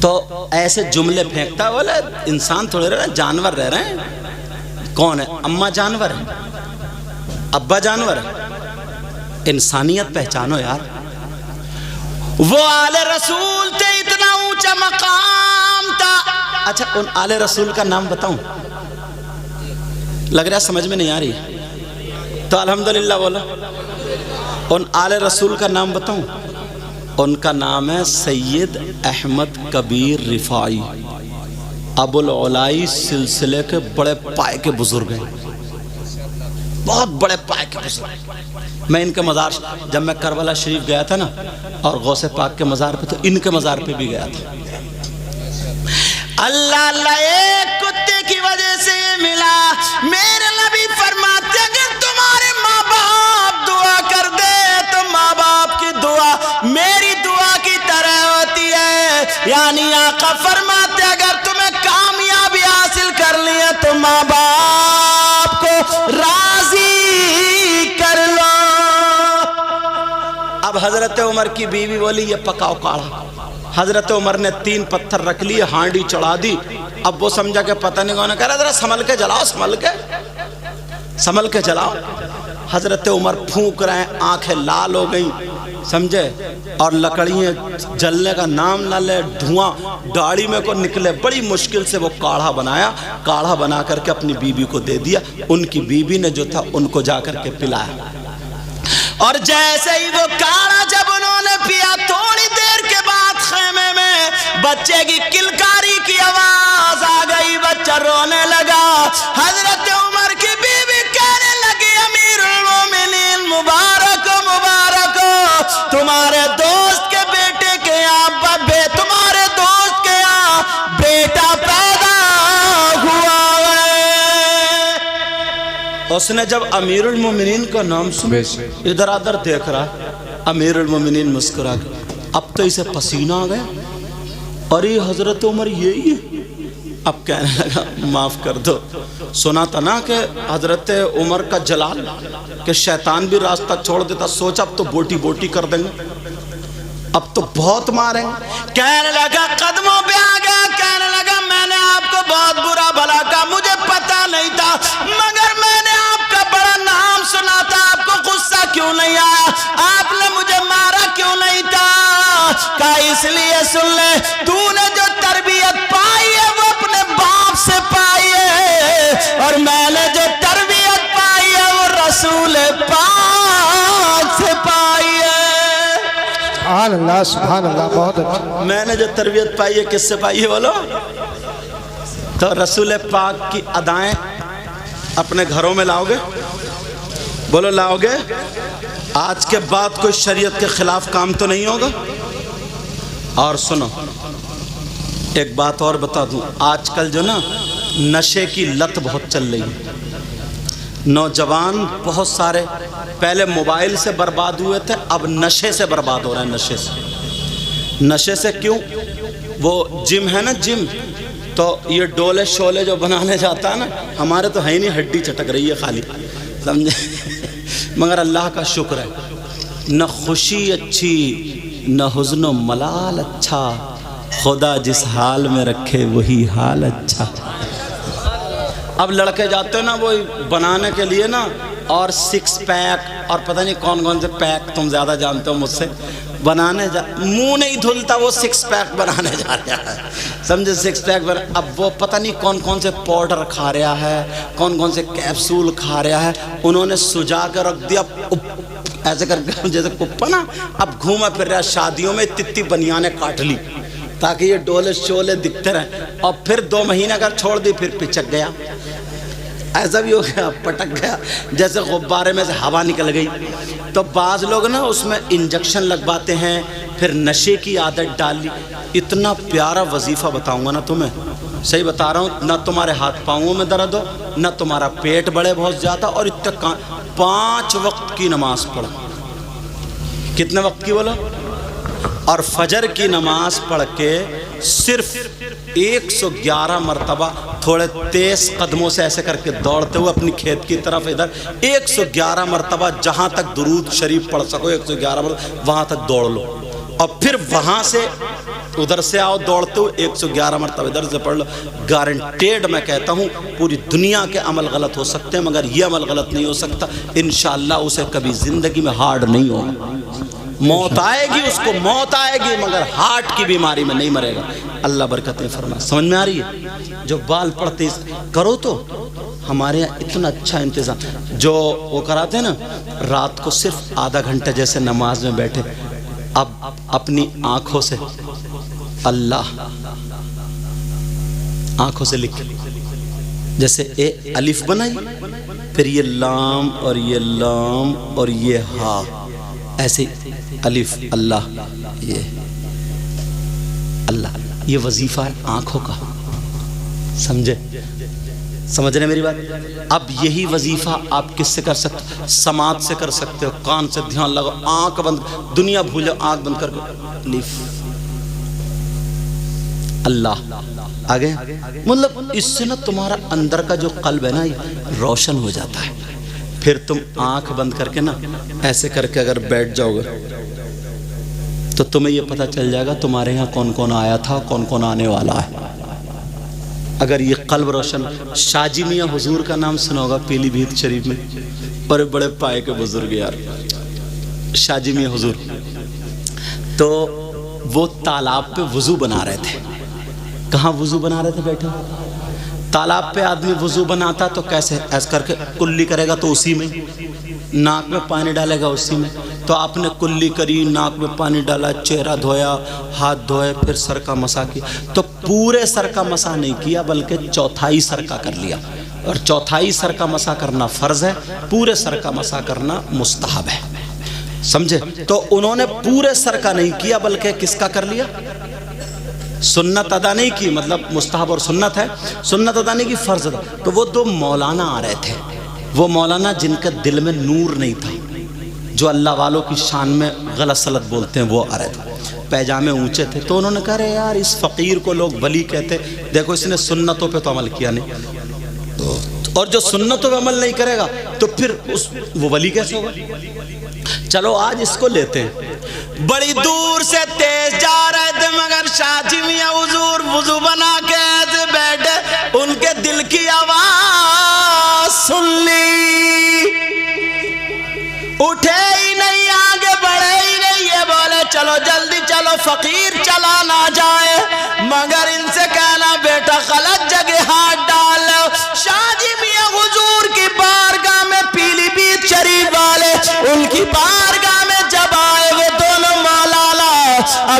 تو ایسے جملے پھینکتا ہے، بولے انسان تھوڑے رہ رہے ہیں، جانور رہ رہے ہیں۔ کون ہے؟ اماں جانور ہے، ابا جانور ہے، انسانیت پہچانو یار۔ وہ آل رسول تھے، اتنا اونچا مقام تھا۔ اچھا ان آل رسول کا نام بتاؤں؟ لگ رہا ہے سمجھ میں نہیں آ رہی، تو الحمدللہ بولا۔ ان آل رسول کا نام بتاؤں؟ ان کا نام ہے سید احمد کبیر رفاعی، ابو العلائی سلسلے کے بڑے پائے کے بزرگ ہیں، بہت بڑے پائے کے بزرگ۔ میں ان کے مزار، جب میں کربلا شریف گیا تھا نا اور غوث پاک کے مزار پہ، تو ان کے مزار پہ بھی گیا تھا۔ اللہ اللہ، ایک کتے کی وجہ سے یہ ملا۔ میرے نبی فرماتے ہیں کہ تمہارے ماں باپ دعا کر دے تو ماں باپ کی دعا میری دعا کی طرح ہوتی ہے، یعنی آقا فرماتے ہیں اگر تمہیں کامیابی حاصل کرنی ہے تو ماں باپ کو راضی کر لو۔ اب حضرت عمر کی بیوی بولی یہ پکاؤ کاڑھا۔ حضرت عمر نے 3 پتھر رکھ لیے، ہانڈی چڑھا دی۔ اب وہ سمجھا کہ پتہ نہیں کون ہے، کہہ رہا ذرا سنبھل کے جلاؤ، سنبھل کے جلاؤ۔ حضرت عمر پھونک رہے ہیں، آنکھیں لال ہو گئیں، سمجھے، اور لکڑیاں جلنے کا نام نہ لے، دھواں داڑھی میں کو نکلے۔ بڑی مشکل سے وہ کاڑھا بنایا، کاڑھا بنا کر کے اپنی بیوی کو دے دیا۔ ان کی بیوی نے جو تھا ان کو جا کر کے پلایا، اور جیسے ہی وہ کاڑھا جب انہوں نے پیا، تھوڑی دیر کے بعد خیمے میں بچے کی کلکاری کی آواز آ گئی، بچہ رونے لگا۔ حضرت عمر کی بیوی کہنے لگی امیر المومنین مبارک ہو، مبارک ہو، تمہارے دوست کے بیٹے کے یہاں تمہارے دوست کے یہاں بیٹا پیدا ہوا ہے۔ اس نے جب امیر المومنین کا نام سنا، ادھر ادھر دیکھ رہا، امیر المومنین مسکرا کے، اب تو اسے پسینہ آ گیا، اور یہ حضرت عمر یہی ہے۔ اب کہنے لگا معاف کر دو، سنا تھا نا کہ حضرت عمر کا جلال کہ شیطان بھی راستہ چھوڑ دیتا، سوچ اب تو بوٹی بوٹی کر دیں گے، اب تو بہت ماریں گے۔ کہنے لگا قدموں پہ آ گیا، کہنے لگا میں نے آپ کو بہت برا بھلا کہا، مجھے پتا نہیں تھا، مگر میں نے آپ کا بڑا نام سنا تھا، آپ کو غصہ کیوں نہیں آیا؟ آپ نے مجھے مارا کیوں نہیں تھا؟ کہا اس لیے سن لے، تو نے جو تربیت پائی ہے وہ اپنے باپ سے پائی ہے، اور میں نے جو تربیت پائی ہے وہ رسول پاک سے پائی ہے۔ سبحان اللہ بہت اچھا. میں نے جو تربیت پائی ہے کس سے پائی ہے بولو؟ تو رسول پاک کی ادائیں اپنے گھروں میں لاؤ گے؟ بولو لاؤ گے؟ آج کے بعد کوئی شریعت کے خلاف کام تو نہیں ہوگا؟ اور سنو ایک بات اور بتا دوں، آج کل جو نا نشے کی لت بہت چل رہی ہے. نوجوان بہت سارے پہلے موبائل سے برباد ہوئے تھے، اب نشے سے برباد ہو رہے ہیں. نشے سے. نشے سے کیوں؟ وہ جم ہے نا، جم، تو یہ ڈولے شولے جو بنانے جاتا ہے نا، ہمارے تو ہے ہی نہیں، ہڈی چٹک رہی ہے خالی، سمجھے؟ مگر اللہ کا شکر ہے، نہ خوشی اچھی نہ حزن و ملال اچھا، خدا جس حال میں رکھے وہی حال اچھا. اب لڑکے جاتے ہیں نا وہ بنانے کے لیے نا، اور سکس پیک اور پتہ نہیں کون کون سے پیک، تم زیادہ جانتے ہو مجھ سے، بنانے منہ نہیں دھلتا وہ سکس پیک بنانے جا رہا ہے، سمجھے؟ سکس پیک اب وہ پتہ نہیں کون کون سے پاؤڈر کھا رہا ہے، کون کون سے کیپسول کھا رہا ہے، انہوں نے سجا کے رکھ دیا ایسے کر کے جیسے کپا نا. اب گھوما پھر رہا شادیوں میں، تتی بنیانے کاٹ لی تاکہ یہ ڈولے شولے دکھتے رہیں، اور پھر 2 مہینے اگر چھوڑ دی پھر پچک گیا. ایسا بھی ہو گیا، پٹک گیا جیسے غبارے میں سے ہوا نکل گئی. تو بعض لوگ نا اس میں انجیکشن لگواتے ہیں، پھر نشے کی عادت ڈال لی. اتنا پیارا وظیفہ بتاؤں گا نا تمہیں، صحیح بتا رہا ہوں، نہ تمہارے ہاتھ پاؤں میں درد ہو، نہ تمہارا پیٹ بڑھے بہت زیادہ، اور اتنا 5 وقت کی نماز پڑھو. کتنے وقت کی بولو؟ اور فجر کی نماز پڑھ کے صرف 111 مرتبہ تھوڑے تیز قدموں سے ایسے کر کے دوڑتے ہوئے اپنی کھیت کی طرف ادھر 111 مرتبہ جہاں تک درود شریف پڑھ سکو 111 مرتبہ وہاں تک دوڑ لو، اور پھر وہاں سے ادھر سے آؤ دوڑتے ہوئے 111 مرتبہ ادھر سے پڑھ لو. گارنٹیڈ میں کہتا ہوں پوری دنیا کے عمل غلط ہو سکتے ہیں مگر یہ عمل غلط نہیں ہو سکتا. انشاءاللہ اسے کبھی زندگی میں ہارڈ نہیں ہوگا. موت آئے گی اس کو، موت آئے گی مگر ہارٹ کی بیماری میں نہیں مرے گا. اللہ برکتیں فرمائے. سمجھ میں آ رہی ہے؟ جو بال پڑتے کرو تو ہمارے یہاں اتنا اچھا انتظام، جو وہ کراتے ہیں نا رات کو صرف آدھا گھنٹہ جیسے نماز میں بیٹھے، اب اپنی آنکھوں سے اللہ آنکھوں سے لکھ، جیسے اے الف بنائی، پھر یہ لام اور یہ لام اور یہ ہا، ایسے الف اللہ، یہ اللہ، یہ وظیفہ ہے آنکھوں کا. سمجھے؟ سمجھ رہے میری بات؟ اب یہی وظیفہ آپ کس سے کر سکتے ہو؟ سماعت سے کر سکتے ہو. کان سے دھیان لگاؤ، آنکھ بند، دنیا بھولو، آنکھ بند کر کے الف اللہ آگے. مطلب اس سے نا تمہارا اندر کا جو قلب ہے نا یہ روشن ہو جاتا ہے. پھر تم آنکھ بند کر کے نا ایسے کر کے اگر بیٹھ جاؤ گے تو تمہیں یہ پتہ چل جائے گا تمہارے یہاں کون کون آیا تھا، کون کون آنے والا ہے. اگر یہ قلب روشن. شاہ جی میاں حضور کا نام سنا ہوگا پیلی بھیت شریف میں، بڑے بڑے پائے کے بزرگ یار، شاہ جی میاں حضور. تو وہ تالاب پہ وضو بنا رہے تھے. کہاں وضو بنا رہے تھے؟ بیٹھے تالاب پہ. آدمی وضو بناتا تو کیسے؟ ایسے کر کے کلی کرے گا تو اسی میں، ناک میں پانی ڈالے گا اسی میں. تو آپ نے کلی کری، ناک میں پانی ڈالا، چہرہ دھویا، ہاتھ دھوئے، پھر سر کا مسح کیا. تو پورے سر کا مسح نہیں کیا بلکہ چوتھائی سر کا کر لیا. اور چوتھائی سر کا مسح کرنا فرض ہے، پورے سر کا مسح کرنا مستحب ہے. سمجھے؟ تو انہوں نے پورے سر کا نہیں کیا بلکہ کس کا کر لیا؟ سنت ادا نہیں کی، مطلب مستحب اور سنت ہے، سنت ادا نہیں کی، فرض ادا. تو وہ 2 مولانا آ رہے تھے. وہ مولانا جن کے دل میں نور نہیں تھا، جو اللہ والوں کی شان میں غلط سلط بولتے ہیں، وہ آ رہے تھے. پیجامے اونچے تھے. تو انہوں نے کہا رہے یار اس فقیر کو لوگ ولی کہتے، دیکھو اس نے سنتوں پہ تو عمل کیا نہیں، اور جو سنتوں پہ عمل نہیں کرے گا تو پھر وہ ولی کیسے ہوگا؟ چلو آج اس کو لیتے ہیں. بڑی دور سے تیز جا رہے تھے مگر شاہ جی میاں حضور وضو بنا کے ایسے بیٹھے، ان کے دل کی آواز سن لی، اٹھے ہی نہیں، آگے بڑھے ہی نہیں. یہ بولے چلو جلدی چلو، فقیر چلا نہ جائے. مگر ان سے کہنا بیٹا غلط جگہ ہاتھ ڈال لو. شاہ جی میاں حضور کی بارگاہ میں پیلی بھیت شریف والے ان کی بارگاہ میں جب آئے، وہ دونوں مولانا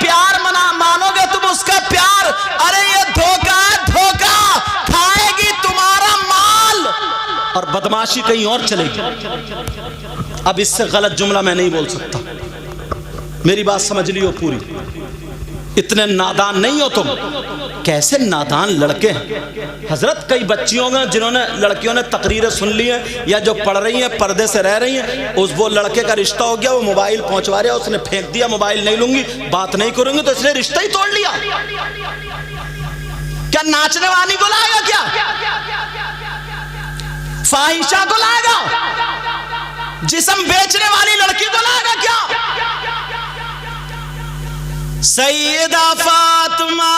پیار مانو گے تم اس کا پیار، ارے یہ دھوکہ دھوکہ، کھائے گی تمہارا مال اور بدماشی کہیں اور چلے گی۔ اب اس سے غلط جملہ میں نہیں بول سکتا، میری بات سمجھ لیو پوری۔ اتنے نادان نہیں ہو تم۔ کیسے نادان لڑکے ہیں حضرت، کئی بچیوں نے جنہوں نے لڑکیوں نے تقریریں سن لی ہیں یا جو پڑھ رہی ہیں پردے سے رہ رہی ہیں، اس وہ لڑکے کا رشتہ ہو گیا، وہ موبائل پہنچوا رہا، اس نے پھینک دیا موبائل نہیں لوں گی، بات نہیں کروں گی، تو اس نے رشتہ ہی توڑ لیا۔ کیا ناچنے والی کو لائے گا؟ کیا فاحشہ کو لائے گا؟ جسم بیچنے والی لڑکی کو لائے گا کیا؟ سیدہ فاطمہ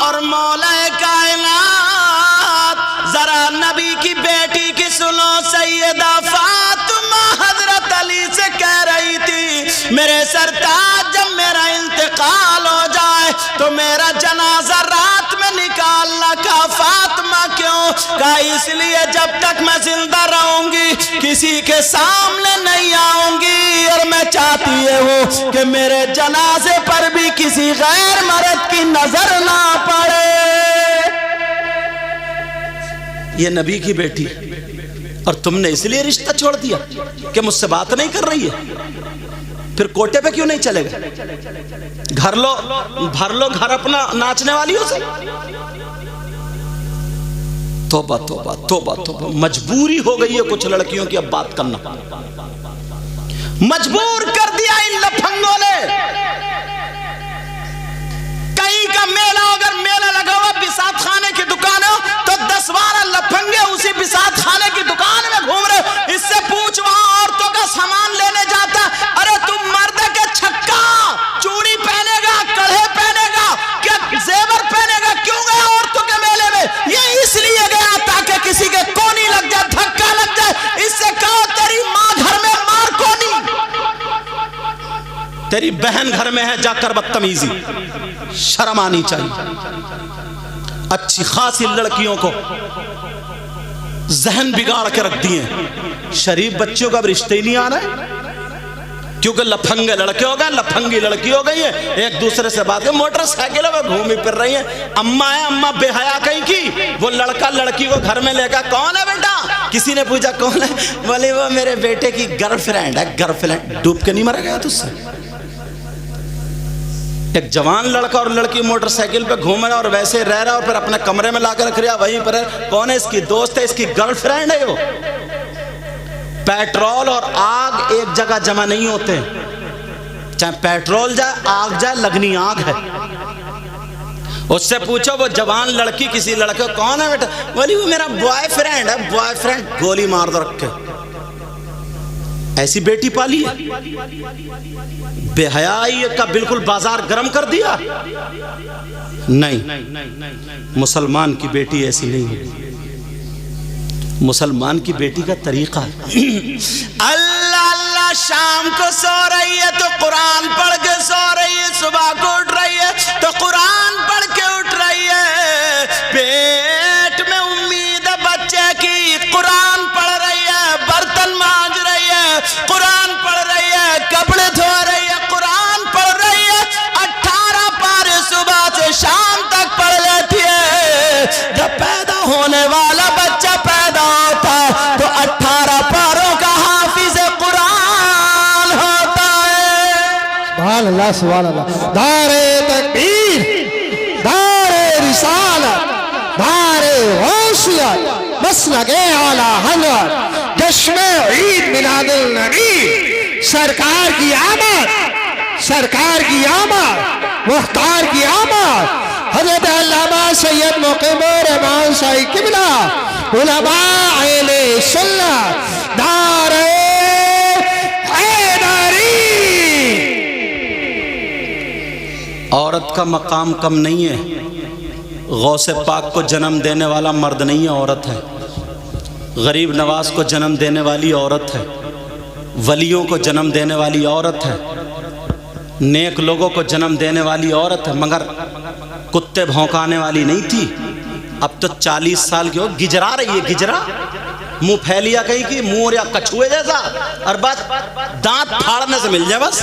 اور مولا کائنات، ذرا نبی کی بیٹی کی سنو۔ سیدہ فاطمہ حضرت علی سے کہہ رہی تھی میرے سرتاج جب میرا انتقال ہو جائے تو میرا جنازہ رات میں نکالنا۔ کہا فاطمہ کیوں؟ کہا اس لیے جب تک میں زندہ رہوں گی کسی کے سامنے نہیں آؤں گی، اور میں چاہتی ہوں کہ میرے جنازے پر بھی کسی غیر مرد کی نظر نہ پڑے۔ یہ نبی کی بیٹی، اور تم نے اس لیے رشتہ چھوڑ دیا کہ مجھ سے بات نہیں کر رہی ہے؟ پھر کوٹے پہ کیوں نہیں چلے گئے؟ گھر لو بھر لو گھر اپنا ناچنے والی ہو سے۔ توبہ توبہ توبہ توبہ، مجبوری ہو گئی ہے کچھ لڑکیوں کی اب بات کرنا، مجبور کر دیا ان لفنگوں نے۔ کہیں کا میلہ، اگر میلہ لگا ہوا بساط خانے کی دکان ہو تو 10-12 لفنگے اسی بساط خانے کی دکان میں گھوم رہے۔ اس سے پوچھ وہاں عورتوں کا سامان لینے جاتا، ارے تم مرد کے چھکا، چوڑی پہنے گا، کڑھے پہنے گا، کیا زیور پہنے گا، کیوں گیا عورتوں کے میلے میں؟ یہ اس لیے گیا تاکہ کسی کے کونی لگ جائے، دھکا لگ جائے۔ اس سے کہو تیری ماں گھر میں مار کونی، تیری بہن گھر میں ہے، جا کر بدتمیزی۔ شرم آنی چاہیے۔ اچھی خاصی لڑکیوں کو ذہن بگاڑ کے رکھ دیے، شریف بچیوں کا اب رشتے ہی نہیں آ رہے کیونکہ لفنگے لڑکے ہو گئے، لفنگی لڑکی ہو گئی ہے، ایک دوسرے سے بات کریں، موٹر سائیکلوں میں گھومی پھر رہی ہیں۔ اماں ہے، اماں بے حیا کہیں کی، وہ لڑکا لڑکی کو گھر میں لے کر، کون ہے بیٹا؟ کسی نے پوچھا کون ہے؟ بولے وہ میرے بیٹے کی گرل فرینڈ ہے۔ گرل فرینڈ ڈوب کے نہیں مرا گیا تجھ سے؟ ایک جوان لڑکا اور لڑکی موٹر سائیکل پہ گھوم رہا اور ویسے رہ رہا اور پھر اپنے کمرے میں لا کے رکھ رہا، وہیں پر ہے۔ کون ہے؟ اس کی دوست ہے، اس کی گرل فرینڈ ہے۔ وہ پیٹرول اور آگ ایک جگہ جمع نہیں ہوتے، چاہے پیٹرول جائے آگ جائے، لگنی آگ ہے۔ اس سے پوچھو وہ جوان لڑکی کسی لڑکے، کون ہے بیٹا؟ بولی وہ میرا بوائے فرینڈ ہے۔ بوائے فرینڈ گولی مار دو رکھ کے۔ ایسی بیٹی پالی ہے؟ بے حیائی کا بالکل بازار گرم کر دیا۔ نہیں، مسلمان کی بیٹی ایسی نہیں ہے۔ مسلمان کی بیٹی کا طریقہ ہے اللہ اللہ، شام کو سو رہی ہے تو قرآن پڑھ کے سو رہی ہے، صبح کو اٹھ رہی ہے تو قرآن پڑھ کے اٹھ رہی ہے، پیٹ میں امید ہے بچے کی، قرآن پڑھ رہی ہے، برتن مانج رہی ہے، قرآن پڑھ رہی ہے، کپڑے دھو رہی ہے، قرآن پڑھ رہی ہے، 18 پارے صبح سے شام تک پڑھ لیتی ہے۔ جب پیدا ہونے والا بچہ پیدا ہوتا تو 18 پاروں کا حافظ قرآن ہوتا ہے۔ سبحان اللہ سبحان اللہ۔ دار تکبیر، دار رسالت، دار غوثیت، مسلک اعلی حضرت، جشن عید میلاد النبی، سرکار کی آمد، سرکار کی آمد، مختار کی آمد، حضرت علامہ سید مقیم رحمان صاحب قبلہ، علماء اہل سنت، دار حیدری۔ عورت کا مقام کم نہیں ہے، غوث پاک کو جنم دینے والا مرد نہیں ہے، عورت ہے۔ غریب نواز کو جنم دینے والی عورت ہے، ولیوں کو جنم دینے والی عورت ہے، نیک لوگوں کو جنم دینے والی عورت ہے، مگر کتے بھونکانے والی نہیں تھی۔ اب تو 40 سال کی ہو، گجرا رہی ہے، گجرا، منہ پھیلیا کہیں کی، منہ یا کچھوے جیسا، اور بس دانت پھاڑنے سے مل جائے بس۔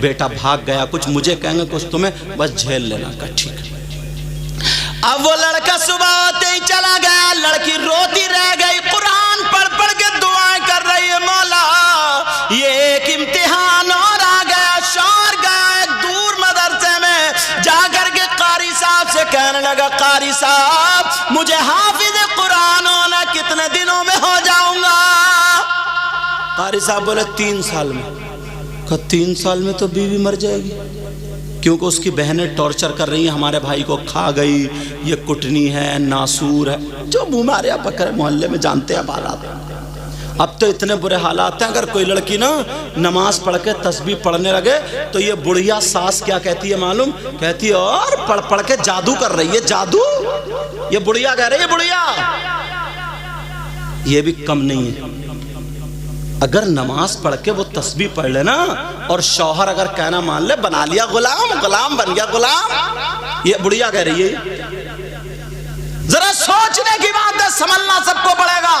بیٹا بھاگ گیا، کچھ مجھے کہیں گے کچھ تمہیں، بس جھیل لینا کا ٹھیک ہے۔ اب وہ لڑکا صبح ہوتے ہی چلا گیا، لڑکی روتی رہ گئی، قرآن پڑھ پڑھ کے دعائیں کر رہی ہے، مولا یہ ایک امتحان اور آ گیا۔ شوہر گیا ایک دور مدرسے میں، جا کر کے قاری صاحب سے کہنے لگا، قاری صاحب مجھے حافظ قرآن ہونا کتنے دنوں میں ہو جاؤں گا؟ قاری صاحب بولے 3 سال میں۔ کہا 3 سال میں تو بیوی مر جائے گی، کیونکہ اس کی بہنیں ٹارچر کر رہی ہیں، ہمارے بھائی کو کھا گئی، یہ کٹنی ہے، ناسور ہے، جو بیماریاں پکڑے محلے میں جانتے ہیں حالات۔ اب تو اتنے برے حالات ہیں، اگر کوئی لڑکی نا نماز پڑھ کے تسبیح پڑھنے لگے تو یہ بڑھیا ساس کیا کہتی ہے معلوم؟ کہتی ہے اور پڑھ پڑھ کے جادو کر رہی ہے، جادو۔ یہ بڑھیا کہہ رہی ہے، بڑھیا۔ یہ بھی کم نہیں ہے، اگر نماز پڑھ کے وہ تسبیح پڑھ لینا اور شوہر اگر کہنا مان لے، بنا لیا غلام، غلام بن گیا غلام۔ یہ بڑھیا کہہ رہی ہے۔ ذرا سوچنے کی بات ہے، سنبھلنا سب کو پڑے گا۔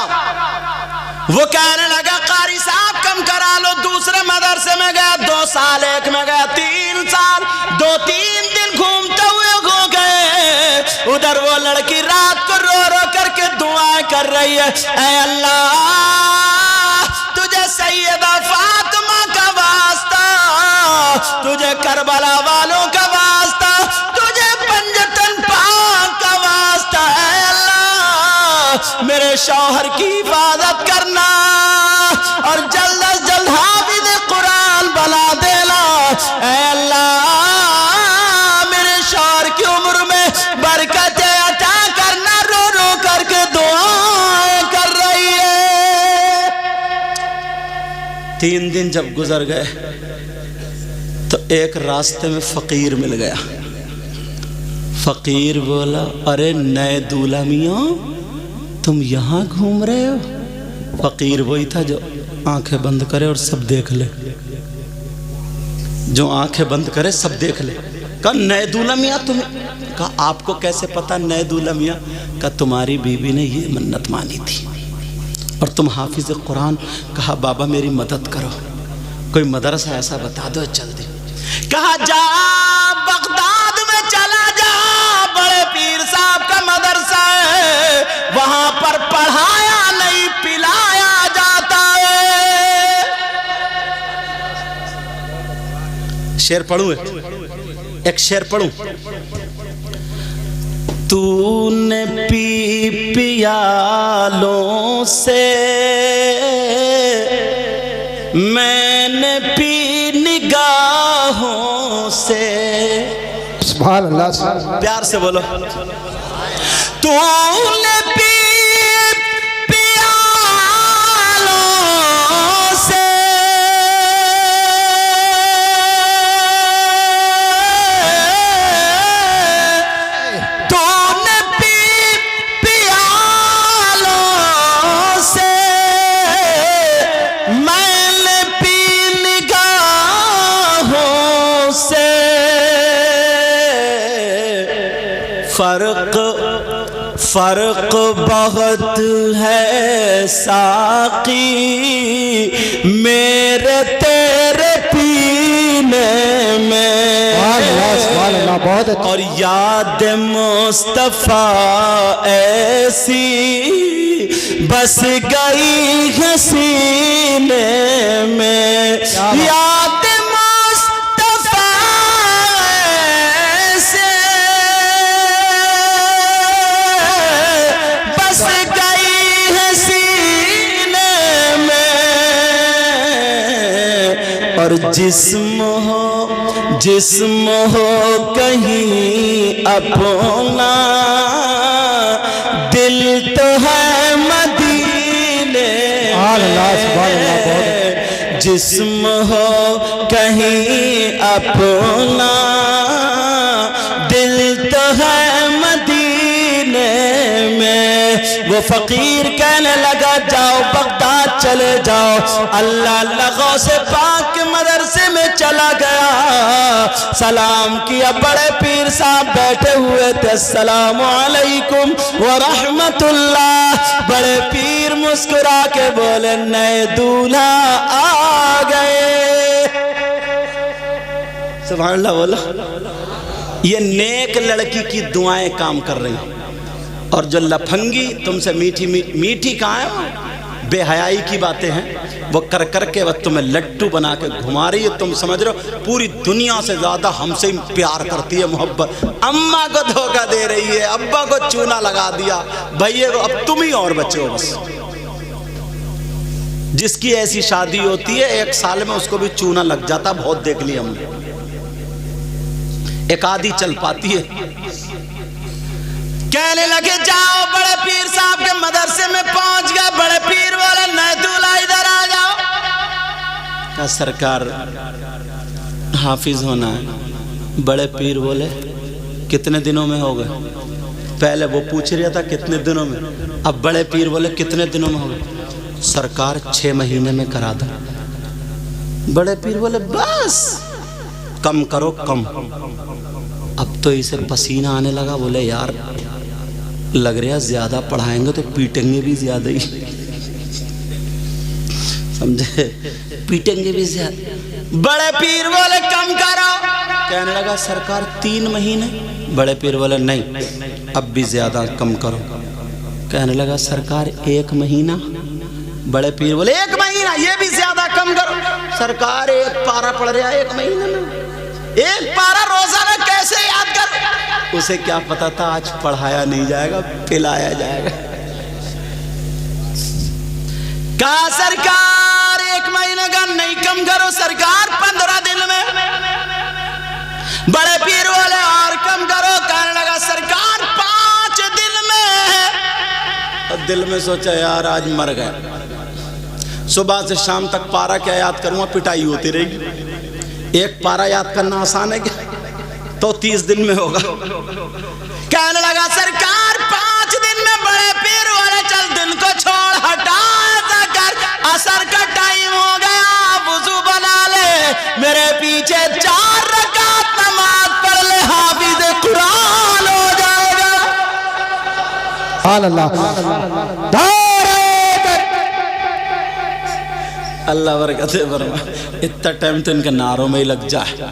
وہ کہنے لگا قاری صاحب کم کرا لو۔ دوسرے مدرسے میں گیا، 2 سال، ایک میں گیا 3 سال، 2-3 دن گھومتے ہوئے ہو گئے۔ ادھر وہ لڑکی رات کو رو رو کر کے دعائیں کر رہی ہے، اے اللہ تجھے سیدہ فاطمہ کا واسطہ، تجھے کربلا والوں کا واسطہ، تجھے پنجتن پاک کا واسطہ، اے اللہ میرے شوہر کی حفاظت کرنا اور جلد از جلد حافظ قرآن بنا دینا، اے اللہ میرے شوہر کی عمر میں برکت عطا کرنا۔ رو رو کر کے دعائیں کر رہی ہے۔ 3 دن جب گزر گئے تو ایک راستے میں فقیر مل گیا۔ فقیر بولا، ارے نئے دولہا میاں تم یہاں گھوم رہے ہو؟ فقیر وہی تھا جو آنکھیں بند کرے اور سب دیکھ لے، جو آنکھیں بند کرے سب دیکھ لے۔ کہا نئے دولہا میاں تمہیں؟ کہا آپ کو کیسے پتا نئے دولہا میاں؟ کہا تمہاری بیوی نے یہ منت مانی تھی اور تم حافظ قرآن۔ کہا بابا میری مدد کرو، کوئی مدرسہ ایسا بتا دو جلدی۔ کہا جا بغداد میں چلا جا، بڑے پیر صاحب کا مدرسہ ہے، وہاں پر پڑھایا نہیں پلایا جاتا ہے۔ شعر پڑھوں، ایک شعر پڑھوں۔ تو نے پی پیالوں سے، میں نے پی نگاہوں سے۔ سبحان اللہ، پیار سے بولو۔ تو نے پی پیالوں سے، تو نے پی پیالوں سے، میں نے پی نگاہوں سے۔ فرق بہت ہے ساقی میرے تیرے پینے میں، اور یاد مصطفیٰ ایسی بس گئی ہے سینے میں، یاد اور جسم ہو کہیں اپنا، دل تو ہے مدینے میں، جسم ہو کہیں اپنا، دل تو ہے مدینے میں۔ وہ فقیر کہنے لگا جاؤ بغداد چلے جاؤ۔ اللہ اللہ غوث پاک کے مدرسے میں چلا گیا، سلام کیا بڑے پیر صاحب بیٹھے ہوئے تھے السلام علیکم ورحمت اللہ بڑے پیر مسکرا کے بولے نئے دولہا آ گئے سبحان اللہ بولا یہ نیک لڑکی کی دعائیں کام کر رہی ہیں اور جو لپھنگی تم سے میٹھی کہاں ہے بے حیائی کی باتیں ہیں وہ کر کر کے وہ تمہیں لٹو بنا کے گھما رہی ہے تم سمجھ رہے ہو پوری دنیا سے زیادہ ہم سے پیار کرتی ہے محبت اماں کو دھوکہ دے رہی ہے ابا کو چونا لگا دیا بھائیے کو اب تم ہی اور بچے ہو بس جس کی ایسی شادی ہوتی ہے 1 سال میں اس کو بھی چونا لگ جاتا بہت دیکھ لی ہم نے ایک آدھی چل پاتی ہے کہنے لگے جاؤ بڑے پیر صاحب کے مدرسے میں پہنچ گیا بڑے پیر بولے نئے دولہا ادھر آ جاؤ کہا سرکار حافظ ہونا ہے بڑے پیر بولے کتنے دنوں میں ہو گئے پہلے وہ پوچھ رہا تھا کتنے دنوں میں اب بڑے پیر بولے کتنے دنوں میں ہو گئے سرکار 6 مہینے میں کرا دو بڑے پیر بولے بس کم کرو کم اب تو اسے پسینہ آنے لگا بولے یار لگ رہا زیادہ پڑھائیں گے تو پیٹیں گے بھی زیادہ ہی سمجھے پیٹیں گے بھی زیادہ بڑے پیر بولے کم کرو کہنے لگا سرکار 3 مہینے بڑے پیر بولے نہیں اب بھی زیادہ کم کرو کہنے لگا سرکار 1 مہینہ بڑے پیر بولے 1 مہینہ یہ بھی زیادہ کم کرو سرکار 1 پارہ پڑھ رہا 1 مہینہ میں 1 پارہ روزانہ کیسے یاد کر اسے کیا پتا تھا آج پڑھایا نہیں جائے گا پلایا جائے گا کہا سرکار 1 مہینہ کا نہیں کم کرو سرکار 15 دن میں بڑے پیر والے اور کم کرو کہنے لگا سرکار 5 دن میں اور دل میں سوچا یار آج مر گئے صبح سے شام تک پارہ کیا یاد کروں گا پٹائی ہوتی رہے گی 1 پارہ یاد کرنا آسان ہے کیا تو 30 دن میں ہوگا کہنے لگا سرکار 5 دن میں بڑے پیر والے چل دن کو چھوڑ ہٹا ایسا کر عصر کا ٹائم ہو گیا وضو بنا لے میرے پیچھے 4 رکعت نماز پڑھ لے حافظ قرآن ہو جائے گا سبحان اللہ اللہ برکت فرما اتنا ٹائم تو ان کے نعروں میں ہی لگ جائے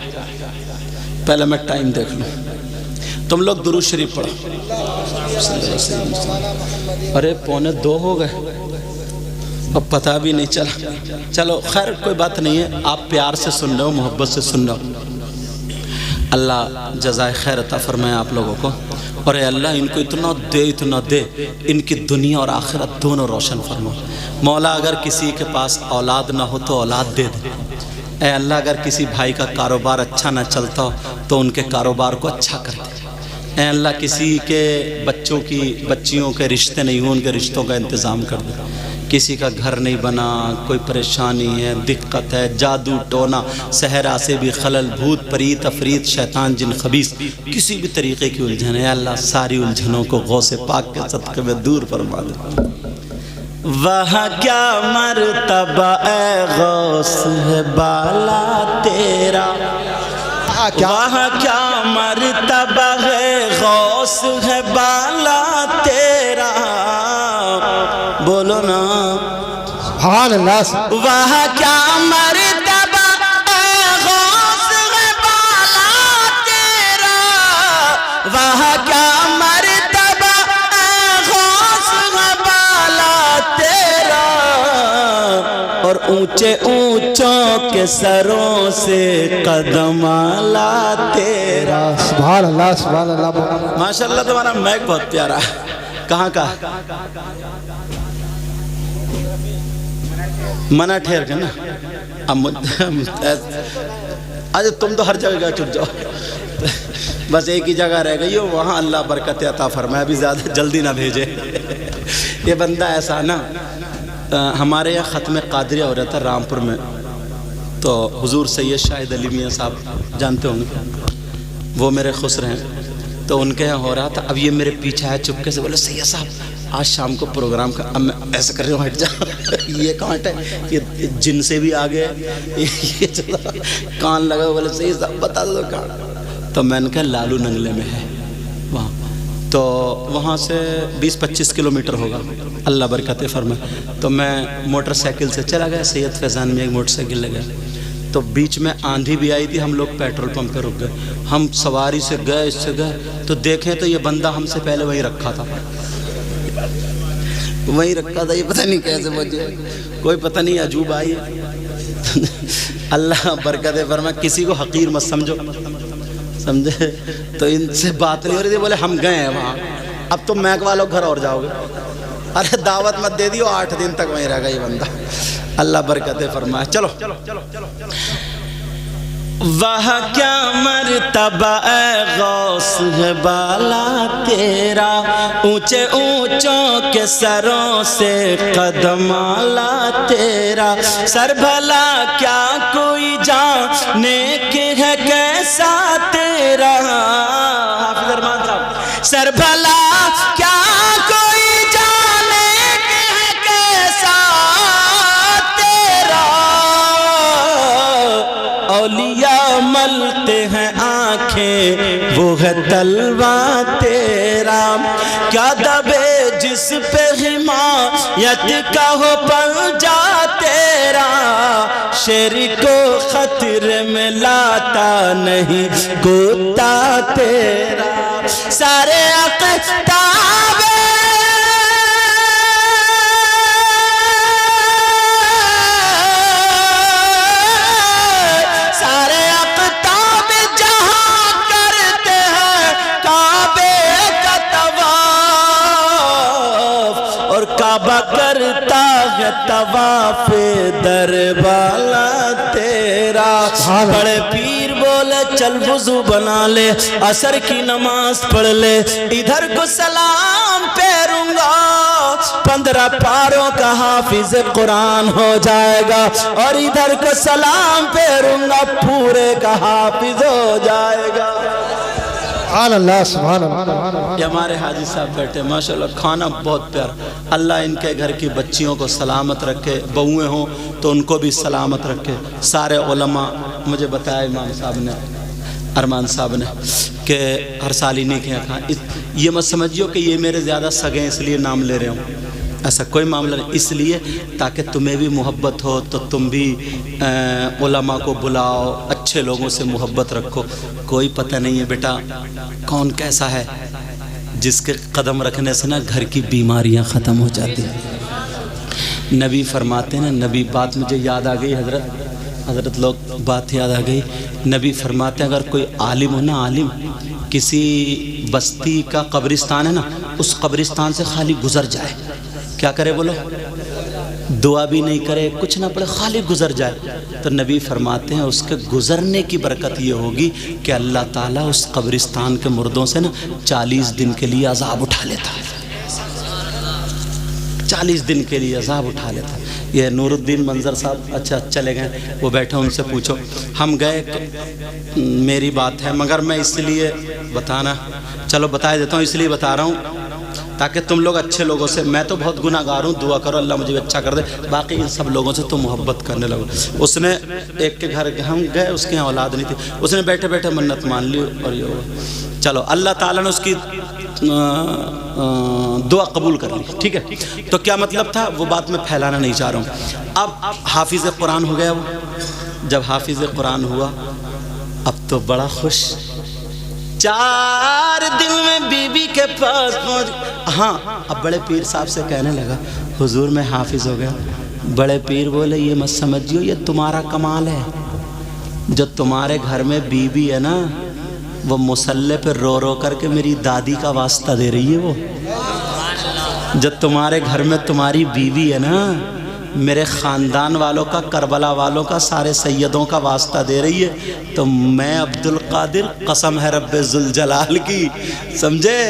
پہلے میں ٹائم دیکھ لوں تم لوگ درود شریف پڑھو ارے 1:45 ہو گئے اب پتہ بھی نہیں چلا چلو خیر کوئی بات نہیں ہے آپ پیار سے سن رہے ہو محبت سے سن رہے ہو اللہ جزائے خیر عطا فرمائے آپ لوگوں کو اور اے اللہ ان کو اتنا دے ان کی دنیا اور آخرت دونوں روشن فرما مولا اگر کسی کے پاس اولاد نہ ہو تو اولاد دے دے اے اللہ اگر کسی بھائی کا کاروبار اچھا نہ چلتا ہو تو ان کے کاروبار کو اچھا کر دے اے اللہ کسی کے بچیوں کے رشتے نہیں ہوں ان کے رشتوں کا انتظام کر دے کسی کا گھر نہیں بنا کوئی پریشانی ہے دقت ہے جادو ٹونا صحرا سے بھی خلل بھوت پریت افریت شیطان جن خبیث کسی بھی طریقے کی الجھن ہے اللہ ساری الجھنوں کو غوث پاک کے صدقے میں دور فرما دے وہاں کیا مرتبہ اے غوث ہے بالا تیرا وہاں کیا مرتبہ ہے غوث ہے بالا تیرا بولو نا سبحان اللہ وہاں کیا مرتبہ اے غوث ہے بالا تیرا وہاں کیا مرتبہ اے غوث ہے بالا تیرا اور اونچے اونچوں کے سروں سے قدم آلا تیرا سبحان اللہ ماشاءاللہ تمہارا میک بہت پیارا ہے کہاں کا منع ٹھہر کے نا آج تم تو ہر جگہ چھپ جاؤ بس ایک ہی جگہ رہ گئی ہو وہاں اللہ برکت عطا فرمائے ابھی زیادہ جلدی نہ بھیجے یہ بندہ ایسا نا ہمارے یہاں ختم قادریہ ہو رہا تھا رامپور میں تو حضور سید شاہد علی میاں صاحب جانتے ہوں گے وہ میرے خسر ہیں تو ان کے یہاں ہو رہا تھا اب یہ میرے پیچھے آیا چپکے سے بولے سید صاحب آج شام کو پروگرام کا، اب میں ایسا کر رہی ہوں ہٹ جا یہ کانٹ ہے، یہ جن سے بھی آگے یہ کان لگا بولے صحیح بتا دو کہاں، تو میں نے کہا لالو ننگلے میں ہے وہاں، تو وہاں سے 20-25 کلومیٹر ہوگا، اللہ برکت فرمائے۔ تو میں موٹر سائیکل سے چلا گیا، سید فیضان میں ایک موٹر سائیکل لگا، تو بیچ میں آندھی بھی آئی تھی، ہم لوگ پیٹرول پمپ پہ رک گئے، ہم سواری سے گئے، اس سے گئے تو دیکھیں تو یہ بندہ ہم سے پہلے وہیں رکھا تھا، وہیں رکھا تھا، یہ پتہ نہیں کیسے پہنچے، کوئی پتہ نہیں عجوب آئی ہے اللہ برکت فرمائے۔ کسی کو حقیر مت سمجھو، سمجھے؟ تو ان سے بات نہیں ہو رہی تھی، بولے ہم گئے ہیں وہاں، اب تم میک والو گھر اور جاؤ گے، ارے دعوت مت دے دیو، 8 دن تک وہیں رہ گا یہ بندہ، اللہ برکت فرمائے۔ چلو وہاں کیا مرتبہ اے غوث ہے بالا تیرا، اونچے اونچوں کے سروں سے قدم آلا تیرا، سر بھلا کیا کوئی جانے کہ ہے کیسا تیرا، حافظ ارمان صاحب، سر بھلا کیا کوئی جانے کہ ہے کیسا تیرا، اولیاء ملتے ہیں آنکھیں وہ ہے تلوہ تیرا، کیا دبے جس پہ حمایت کا ہو پنجہ تیرا، شیر کو خطرے میں لاتا نہیں کتا تیرا، سارے اقتاب کعبہ کرتا ہے طواف در بالا تیرا، بڑے پیر بولے چل وضو بنا لے، عصر کی نماز پڑھ لے، ادھر کو سلام پھیروں گا 15 پاروں کا حافظ قرآن ہو جائے گا، اور ادھر کو سلام پھیروں گا پورے کا حافظ ہو جائے گا۔ سبحان اللہ سبحان اللہ۔ یہ ہمارے حاجی صاحب بیٹھے ماشاءاللہ، کھانا بہت پیارا، اللہ ان کے گھر کی بچیوں کو سلامت رکھے، بہویں ہوں تو ان کو بھی سلامت رکھے، سارے علماء مجھے بتایا امام صاحب نے، ارمان صاحب نے، کہ ہر سال ہی نیکیاں کھائیں، یہ مت سمجھیو کہ یہ میرے زیادہ سگے ہیں اس لیے نام لے رہے ہوں، ایسا کوئی معاملہ نہیں، اس لیے تاکہ تمہیں بھی محبت ہو تو تم بھی علماء کو بلاؤ، اچھے لوگوں سے محبت رکھو، کوئی پتہ نہیں ہے بیٹا کون کیسا ہے، جس کے قدم رکھنے سے نا گھر کی بیماریاں ختم ہو جاتی ہیں۔ نبی فرماتے ہیں نا، نبی بات مجھے یاد آ گئی، حضرت لوگ بات یاد آ گئی، نبی فرماتے ہیں اگر کوئی عالم ہو نا، عالم کسی بستی کا قبرستان ہے نا، اس قبرستان سے خالی گزر جائے، کیا کرے بولو، دعا بھی نہیں کرے، کچھ نہ پڑے، خالی گزر جائے، تو نبی فرماتے ہیں اس کے گزرنے کی برکت یہ ہوگی کہ اللہ تعالیٰ اس قبرستان کے مردوں سے نا 40 دن کے لیے عذاب اٹھا لیتا ہے، 40 دن کے لیے عذاب اٹھا لیتا ہے۔ یہ نور الدین منظر صاحب اچھا چلے گئے، وہ بیٹھے، ان سے پوچھو، ہم گئے، میری بات ہے مگر میں اس لیے بتانا، چلو بتا دیتا ہوں، اس لیے بتا رہا ہوں تاکہ تم لوگ اچھے لوگوں سے، میں تو بہت گناہ گار ہوں، دعا کرو اللہ مجھے اچھا کر دے، باقی ان سب لوگوں سے تو محبت کرنے لگو۔ اس نے ایک کے گھر ہم گئے، اس کے یہاں اولاد نہیں تھی، اس نے بیٹھے بیٹھے منت مان لی، اور یہ ہوا، چلو اللہ تعالیٰ نے اس کی دعا قبول کر لی، ٹھیک ہے، تو کیا مطلب تھا وہ بات میں پھیلانا نہیں چاہ رہا ہوں۔ اب حافظ قرآن ہو گیا وہ، جب حافظ قرآن ہوا اب تو بڑا خوش، 4 دن میں بی بی کے پاس پہنچ، ہاں اب بڑے پیر صاحب سے کہنے لگا حضور میں حافظ ہو گیا۔ بڑے پیر بولے یہ مت سمجھیو یہ تمہارا کمال ہے، جو تمہارے گھر میں بی بی ہے نا وہ مصلے پہ رو رو کر کے میری دادی کا واسطہ دے رہی ہے، وہ جو تمہارے گھر میں تمہاری بیوی ہے نا میرے خاندان والوں کا، کربلا والوں کا، سارے سیدوں کا واسطہ دے رہی ہے، تو میں عبدالقادر قسم ہے رب ذوالجلال کی، سمجھے،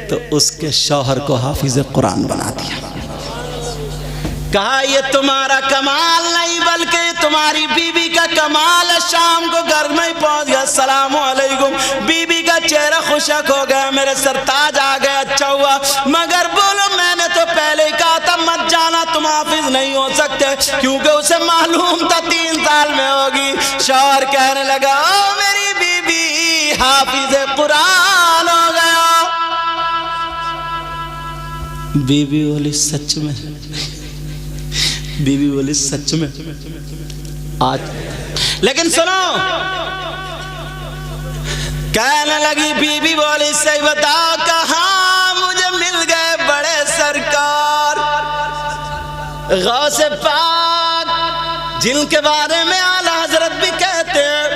تو اس کے شوہر کو حافظ قرآن بنا دیا۔ کہا یہ تمہارا کمال نہیں بلکہ تمہاری بیوی کا کمال ہے۔ شام کو گھر میں پہنچ گیا، السلام علیکم، بیوی کا چہرہ خوشک ہو گیا، میرے سرتاج آ گیا، اچھا ہوا، مگر بولو میں حافظ نہیں ہو سکتے کیونکہ اسے معلوم تھا 3 سال میں ہوگی. شوہر کہنے لگا او میری بی بی حافظ قرآن ہو گیا. بی بی بولی سچ میں؟ بی بی بولی سچ میں. آج لیکن سنو کہنے لگی بی بی بولی صحیح بتاؤ کہاں مجھے مل گئے بڑے سرکار غوث پاک جن کے بارے میں اعلیٰ حضرت بھی کہتے ہیں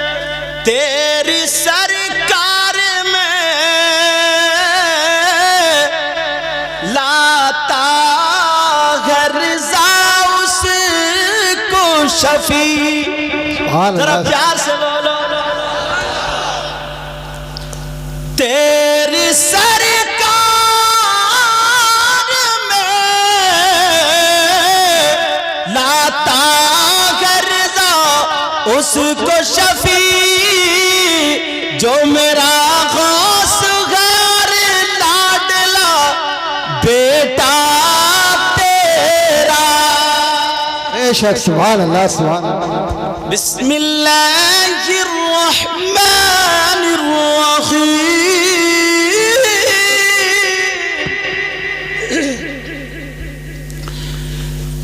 تیری سرکار میں لاتا ہے رضا اس کو شفیع. ذرا پیار سے بولو. تیری سرکار میں لاتا ہے رضا اس کو شفیع جو میرا غوث غیر لاڈلا بیٹا تیرا. بے شک سبحان اللہ سبحان اللہ. بسم اللہ الرحمن الرحیم.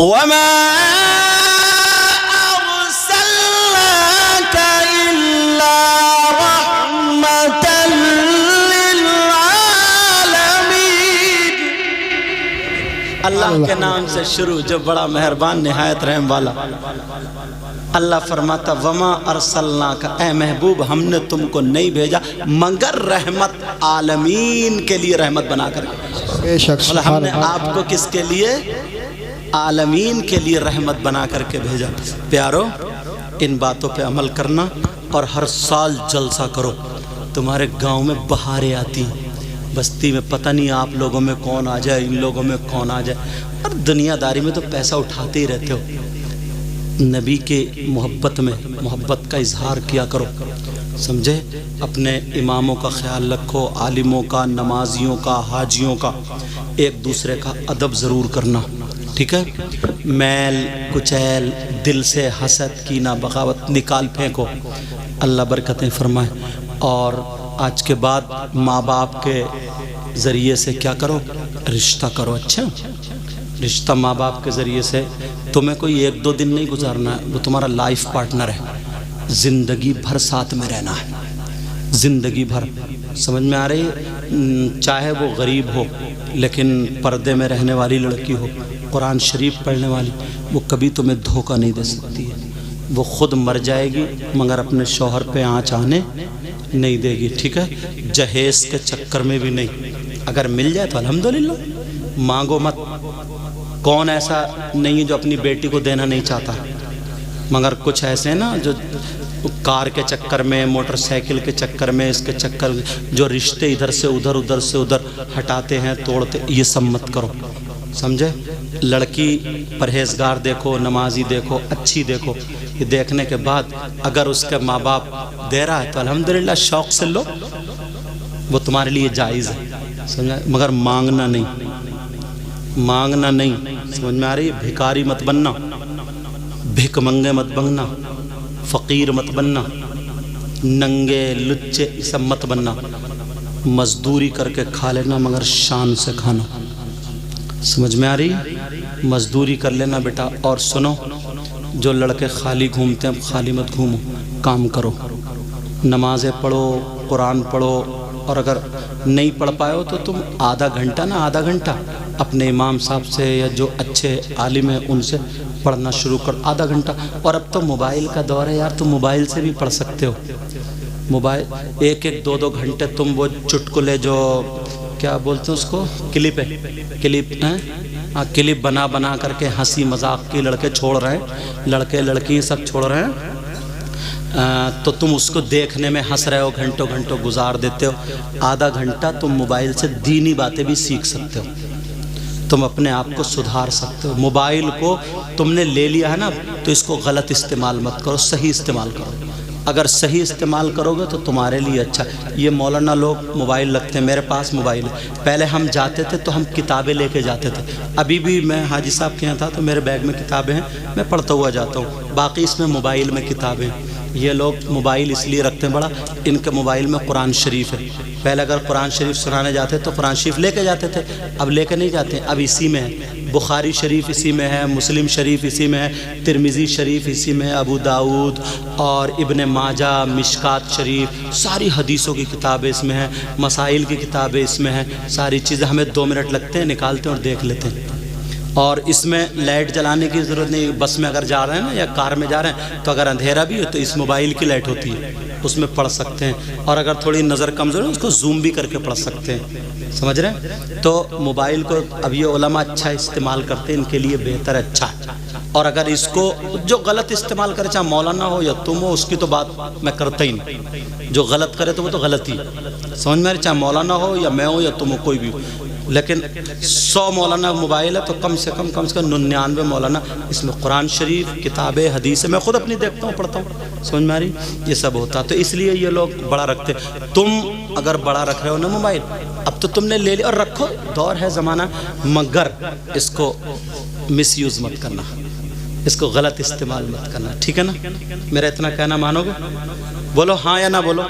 وما أرسلناك إلا رحمة للعالمين. اللہ کے نام سے شروع جو بڑا مہربان نہایت رحم والا. اللہ فرماتا وما ارسلناک اے محبوب ہم نے تم کو نہیں بھیجا مگر رحمت عالمین کے لیے رحمت بنا کر. بے شک ہم سبحان نے اللہ. آپ کو کس کے لیے؟ عالمین کے لیے رحمت بنا کر کے بھیجا. پیارو ان باتوں پہ عمل کرنا اور ہر سال جلسہ کرو. تمہارے گاؤں میں بہاریں آتی ہیں, بستی میں پتہ نہیں آپ لوگوں میں کون آ جائے, ان لوگوں میں کون آ جائے, اور دنیا داری میں تو پیسہ اٹھاتے ہی رہتے ہو. نبی کے محبت میں محبت کا اظہار کیا کرو, سمجھے؟ اپنے اماموں کا خیال رکھو, عالموں کا, نمازیوں کا, حاجیوں کا, ایک دوسرے کا ادب ضرور کرنا, ٹھیک ہے؟ میل کچیل دل سے حسد کینہ بغاوت نکال پھینکو, اللہ برکتیں فرمائے. اور آج کے بعد ماں باپ کے ذریعے سے کیا کرو؟ رشتہ کرو. اچھا رشتہ ماں باپ کے ذریعے سے تمہیں کوئی 1-2 دن نہیں گزارنا ہے, وہ تمہارا لائف پارٹنر ہے, زندگی بھر ساتھ میں رہنا ہے, زندگی بھر. سمجھ میں آ رہی ہے؟ چاہے وہ غریب ہو لیکن پردے میں رہنے والی لڑکی ہو, قرآن شریف پڑھنے والی, وہ کبھی تمہیں دھوکہ نہیں دے سکتی ہے. وہ خود مر جائے گی مگر اپنے شوہر پہ آنچ آنے نہیں دے گی, ٹھیک ہے؟ جہیز کے چکر میں بھی نہیں. اگر مل جائے تو الحمدللہ, مانگو مت. کون ایسا نہیں ہے جو اپنی بیٹی کو دینا نہیں چاہتا, مگر کچھ ایسے ہیں نا جو کار کے چکر میں, موٹر سائیکل کے چکر میں, اس کے چکر جو رشتے ادھر سے ادھر ادھر سے ادھر ہٹاتے ہیں, توڑتے. یہ سب مت کرو, سمجھے؟ لڑکی پرہیزگار دیکھو, نمازی دیکھو, اچھی دیکھو. یہ دیکھنے کے بعد اگر اس کے ماں باپ دے رہا ہے تو الحمدللہ شوق سے لو, وہ تمہارے لیے جائز ہے, سمجھا؟ مگر مانگنا نہیں, مانگنا نہیں. سمجھ میں آ رہی ہے؟ بھکاری مت بننا, بھک منگے مت بننا, فقیر مت بننا, ننگے لچے سب مت بننا. مزدوری کر کے کھا لینا مگر شان سے کھانا. سمجھ میں آ رہی؟ مزدوری کر لینا بیٹا. اور سنو, جو لڑکے خالی گھومتے ہیں خالی مت گھومو, کام کرو, نمازیں پڑھو, قرآن پڑھو. اور اگر نہیں پڑھ پائے ہو تو تم آدھا گھنٹہ اپنے امام صاحب سے یا جو اچھے عالم ہیں ان سے پڑھنا شروع کر, آدھا گھنٹہ. اور اب تو موبائل کا دور ہے یار, تم موبائل سے بھی پڑھ سکتے ہو. موبائل 1-2 گھنٹے تم وہ چٹکلے جو کیا بولتے ہیں اس کو, کلپ بنا کر کے ہنسی مذاق کی لڑکے چھوڑ رہے ہیں, لڑکے لڑکی سب چھوڑ رہے ہیں, تو تم اس کو دیکھنے میں ہنس رہے ہو, گھنٹوں گزار دیتے ہو. آدھا گھنٹہ تم موبائل سے دینی باتیں بھی سیکھ سکتے ہو, تم اپنے آپ کو سدھار سکتے ہو. موبائل کو تم نے لے لیا ہے نا, تو اس کو غلط استعمال مت کرو, صحیح استعمال کرو. اگر صحیح استعمال کرو گے تو تمہارے لیے اچھا. یہ مولانا لوگ موبائل رکھتے ہیں, میرے پاس موبائل ہے. پہلے ہم جاتے تھے تو ہم کتابیں لے کے جاتے تھے. ابھی بھی میں حاجی صاحب کے یہاں تھا تو میرے بیگ میں کتابیں ہیں, میں پڑھتا ہوا جاتا ہوں. باقی اس میں موبائل میں کتابیں. یہ لوگ موبائل اس لیے رکھتے ہیں بڑا, ان کے موبائل میں قرآن شریف ہے. پہلے اگر قرآن شریف سنانے جاتے تو قرآن شریف لے کے جاتے تھے, اب لے کے نہیں جاتے. اب اسی میں ہے, بخاری شریف اسی میں ہے, مسلم شریف اسی میں ہے, ترمذی شریف اسی میں ہے, ابو داؤد اور ابن ماجہ, مشکات شریف, ساری حدیثوں کی کتابیں اس میں ہیں, مسائل کی کتابیں اس میں ہیں. ساری چیزیں ہمیں 2 منٹ لگتے ہیں, نکالتے ہیں اور دیکھ لیتے ہیں. اور اس میں لائٹ جلانے کی ضرورت نہیں. بس میں اگر جا رہے ہیں نا یا کار میں جا رہے ہیں تو اگر اندھیرا بھی ہو تو اس موبائل کی لائٹ ہوتی ہے, اس میں پڑھ سکتے ہیں. اور اگر تھوڑی نظر کمزور ہے اس کو زوم بھی کر کے پڑھ سکتے ہیں. سمجھ رہے ہیں؟ تو موبائل کو اب یہ علماء اچھا استعمال کرتے ہیں, ان کے لیے بہتر اچھا. اور اگر اس کو جو غلط استعمال کرے, چاہے مولانا ہو یا تم ہو, اس کی تو بات میں کرتا ہی نہیں. جو غلط کرے تو وہ تو غلط ہی. سمجھ میں, چاہے مولانا ہو یا میں ہوں یا تم ہو, کوئی بھی ہو. لیکن 100 مولانا موبائل ہے تو کم سے کم 99 مولانا اس میں قرآن شریف, کتابیں, حدیث. میں خود اپنی دیکھتا ہوں, پڑھتا ہوں. سمجھ میں آ رہی؟ یہ سب ہوتا. تو اس لیے یہ لوگ بڑا رکھتے. تم اگر بڑا رکھ رہے ہو نا موبائل, اب تو تم نے لے لیا اور رکھو, دور ہے, زمانہ, مگر اس کو مس یوز مت کرنا, اس کو غلط استعمال مت کرنا. ٹھیک ہے نا؟ میرا اتنا کہنا مانو گے؟ بولو ہاں یا نہ بولو.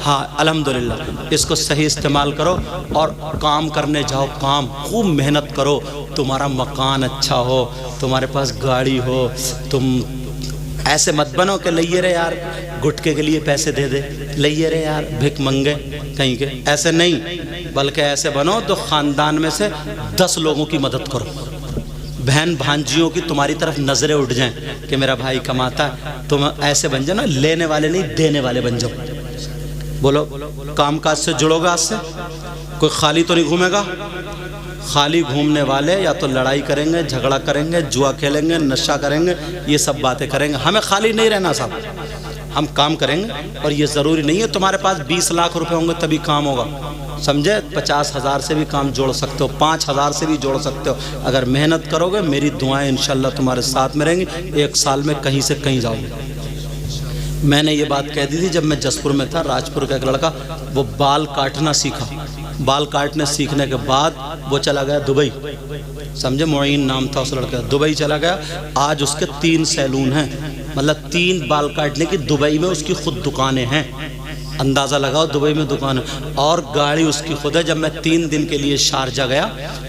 ہاں الحمدللہ. اس کو صحیح استعمال کرو اور کام کرنے جاؤ, کام خوب محنت کرو. تمہارا مکان اچھا ہو, تمہارے پاس گاڑی ہو. تم ایسے مت بنو کہ لئیے رہے یار گٹکے کے لیے پیسے دے دے, لئیے رہے یار بھک منگے کہیں کے, ایسے نہیں. بلکہ ایسے بنو تو خاندان میں سے 10 لوگوں کی مدد کرو. بہن بھانجیوں کی تمہاری طرف نظریں اٹھ جائیں کہ میرا بھائی کماتا ہے. تم ایسے بن جاؤ نا, لینے والے نہیں دینے والے بن جاؤ. بولو کام کاج سے جڑو گا, آج سے کوئی خالی تو نہیں گھومے گا. خالی گھومنے والے یا تو لڑائی کریں گے, جھگڑا کریں گے, جوا کھیلیں گے, نشہ کریں گے, یہ سب باتیں کریں گے. ہمیں خالی نہیں رہنا صاحب, ہم کام کریں گے. اور یہ ضروری نہیں ہے تمہارے پاس 20 لاکھ روپے ہوں گے تبھی کام ہوگا. سمجھے؟ 50,000 سے بھی کام جوڑ سکتے ہو, 5,000 سے بھی جوڑ سکتے ہو. اگر محنت کرو گے, میری دعائیں انشاءاللہ تمہارے ساتھ میں رہیں گی. 1 سال میں کہیں سے کہیں جاؤ گے. میں نے یہ بات کہہ دی تھی جب میں جسپور میں تھا. راجپور کا ایک لڑکا, وہ بال کاٹنا سیکھا. بال کاٹنے سیکھنے کے بعد وہ چلا گیا دبئی. سمجھے؟ معین نام تھا اس لڑکا, دبئی چلا گیا. آج اس کے 3 سیلون ہیں, مطلب 3 بال کاٹنے کی. دبئی میں اس کی خود دکانیں ہیں. اندازہ لگاؤ, دبئی میں دکان ہے. اور گاڑی اس کی خود ہے. جب میں 3 دن کے لیے شارجہ گیا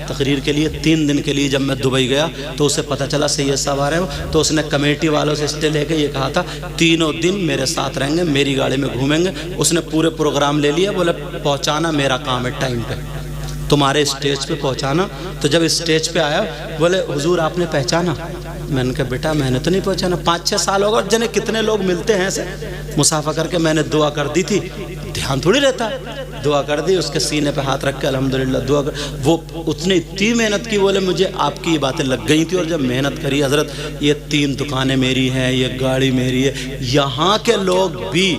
تقریر کے لیے, 3 دن کے لیے جب میں دبئی گیا تو اسے پتہ چلا سید صاحب آ رہے ہیں, تو اس نے کمیٹی والوں سے اسٹے لے کے یہ کہا تھا 3 دن میرے ساتھ رہیں گے, میری گاڑی میں گھومیں گے. اس نے پورے پروگرام لے لیا. بولے پہنچانا میرا کام ہے ٹائم پہ, تمہارے اسٹیج پہ پہنچانا. تو جب اسٹیج پہ آیا بولے حضور آپ نے پہچانا؟ میں نے کہا بیٹا میں نے تو نہیں پہچانا, 5-6 سال ہوگا. جنے کتنے لوگ ملتے ہیں ایسے مسافہ کر کے. میں نے دعا کر دی تھی, دھیان تھوڑی رہتا ہے. دعا کر دی, اس کے سینے پہ ہاتھ رکھ کے الحمدللہ دعا کر. وہ اتنی اتنی محنت کی, بولے مجھے آپ کی یہ باتیں لگ گئی تھی. اور جب محنت کری حضرت, یہ 3 دکانیں میری ہیں, یہ گاڑی میری ہے. یہاں کے لوگ بھی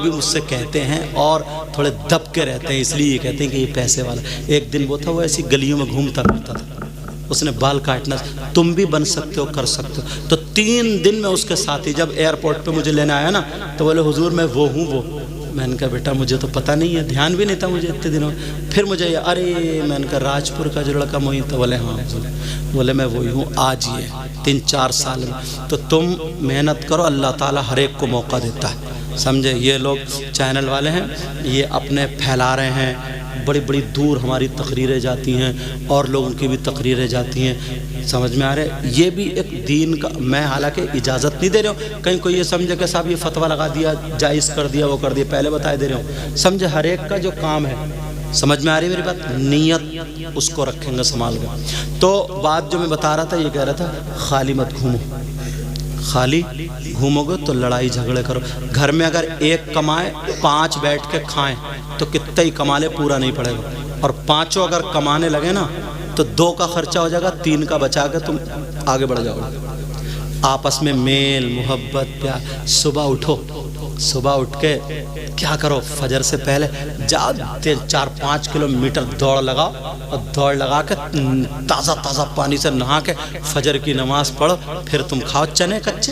مجھ سے کہتے ہیں اور تھوڑے دب کے رہتے ہیں, اس لیے یہ کہتے ہیں کہ یہ پیسے والا. ایک دن وہ تھا, وہ ایسی گلیوں میں گھومتا پھرتا تھا, اس نے بال کاٹنا. تم بھی بن سکتے ہو, کر سکتے ہو. تو 3 دن میں اس کے ساتھ ہی, جب ایئرپورٹ پہ مجھے لینے آیا نا تو بولے حضور میں وہ ہوں وہ. میں نے کہا بیٹا مجھے تو پتہ نہیں ہے, دھیان بھی نہیں تھا مجھے اتنے دنوں. پھر مجھے یہ ارے میں نے کہا راجپور کا جو لڑکا معین تھا. بولے ہاں, بولے میں وہی ہوں. آج یہ 3-4 سال میں. تو تم محنت کرو, اللہ تعالیٰ ہر ایک کو موقع دیتا ہے. سمجھے؟ یہ لوگ چینل والے ہیں, یہ اپنے پھیلا رہے ہیں. بڑی بڑی دور ہماری تقریریں جاتی ہیں اور لوگوں کی بھی تقریریں جاتی ہیں. سمجھ میں آ رہے؟ یہ بھی ایک دین کا, میں حالانکہ اجازت نہیں دے رہا ہوں, کہیں کوئی یہ سمجھے کہ صاحب یہ فتویٰ لگا دیا, جائز کر دیا, وہ کر دیا. پہلے بتائے دے رہا ہوں. سمجھے؟ ہر ایک کا جو کام ہے, سمجھ میں آ رہی ہے میری بات؟ نیت اس کو رکھیں گے سنبھال کر. تو بات جو میں بتا رہا تھا, یہ کہہ رہا تھا خالی مت گھومو. خالی گھومو گے تو لڑائی جھگڑے کرو. گھر میں اگر 1 کمائے 5 بیٹھ کے کھائیں تو کتنا ہی کما لے پورا نہیں پڑے گا. اور 5 اگر کمانے لگے نا تو 2 کا خرچہ ہو جائے گا, 3 کا بچا کے تم آگے بڑھ جاؤ گے. آپس میں میل محبت پیار. صبح اٹھو, صبح اٹھ کے کیا کرو, فجر سے پہلے جاؤ 4-5 کلومیٹر دوڑ لگاؤ, اور دوڑ لگا کے تازہ پانی سے نہا کے فجر کی نماز پڑھو. پھر تم کھاؤ چنے کچے,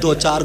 2-4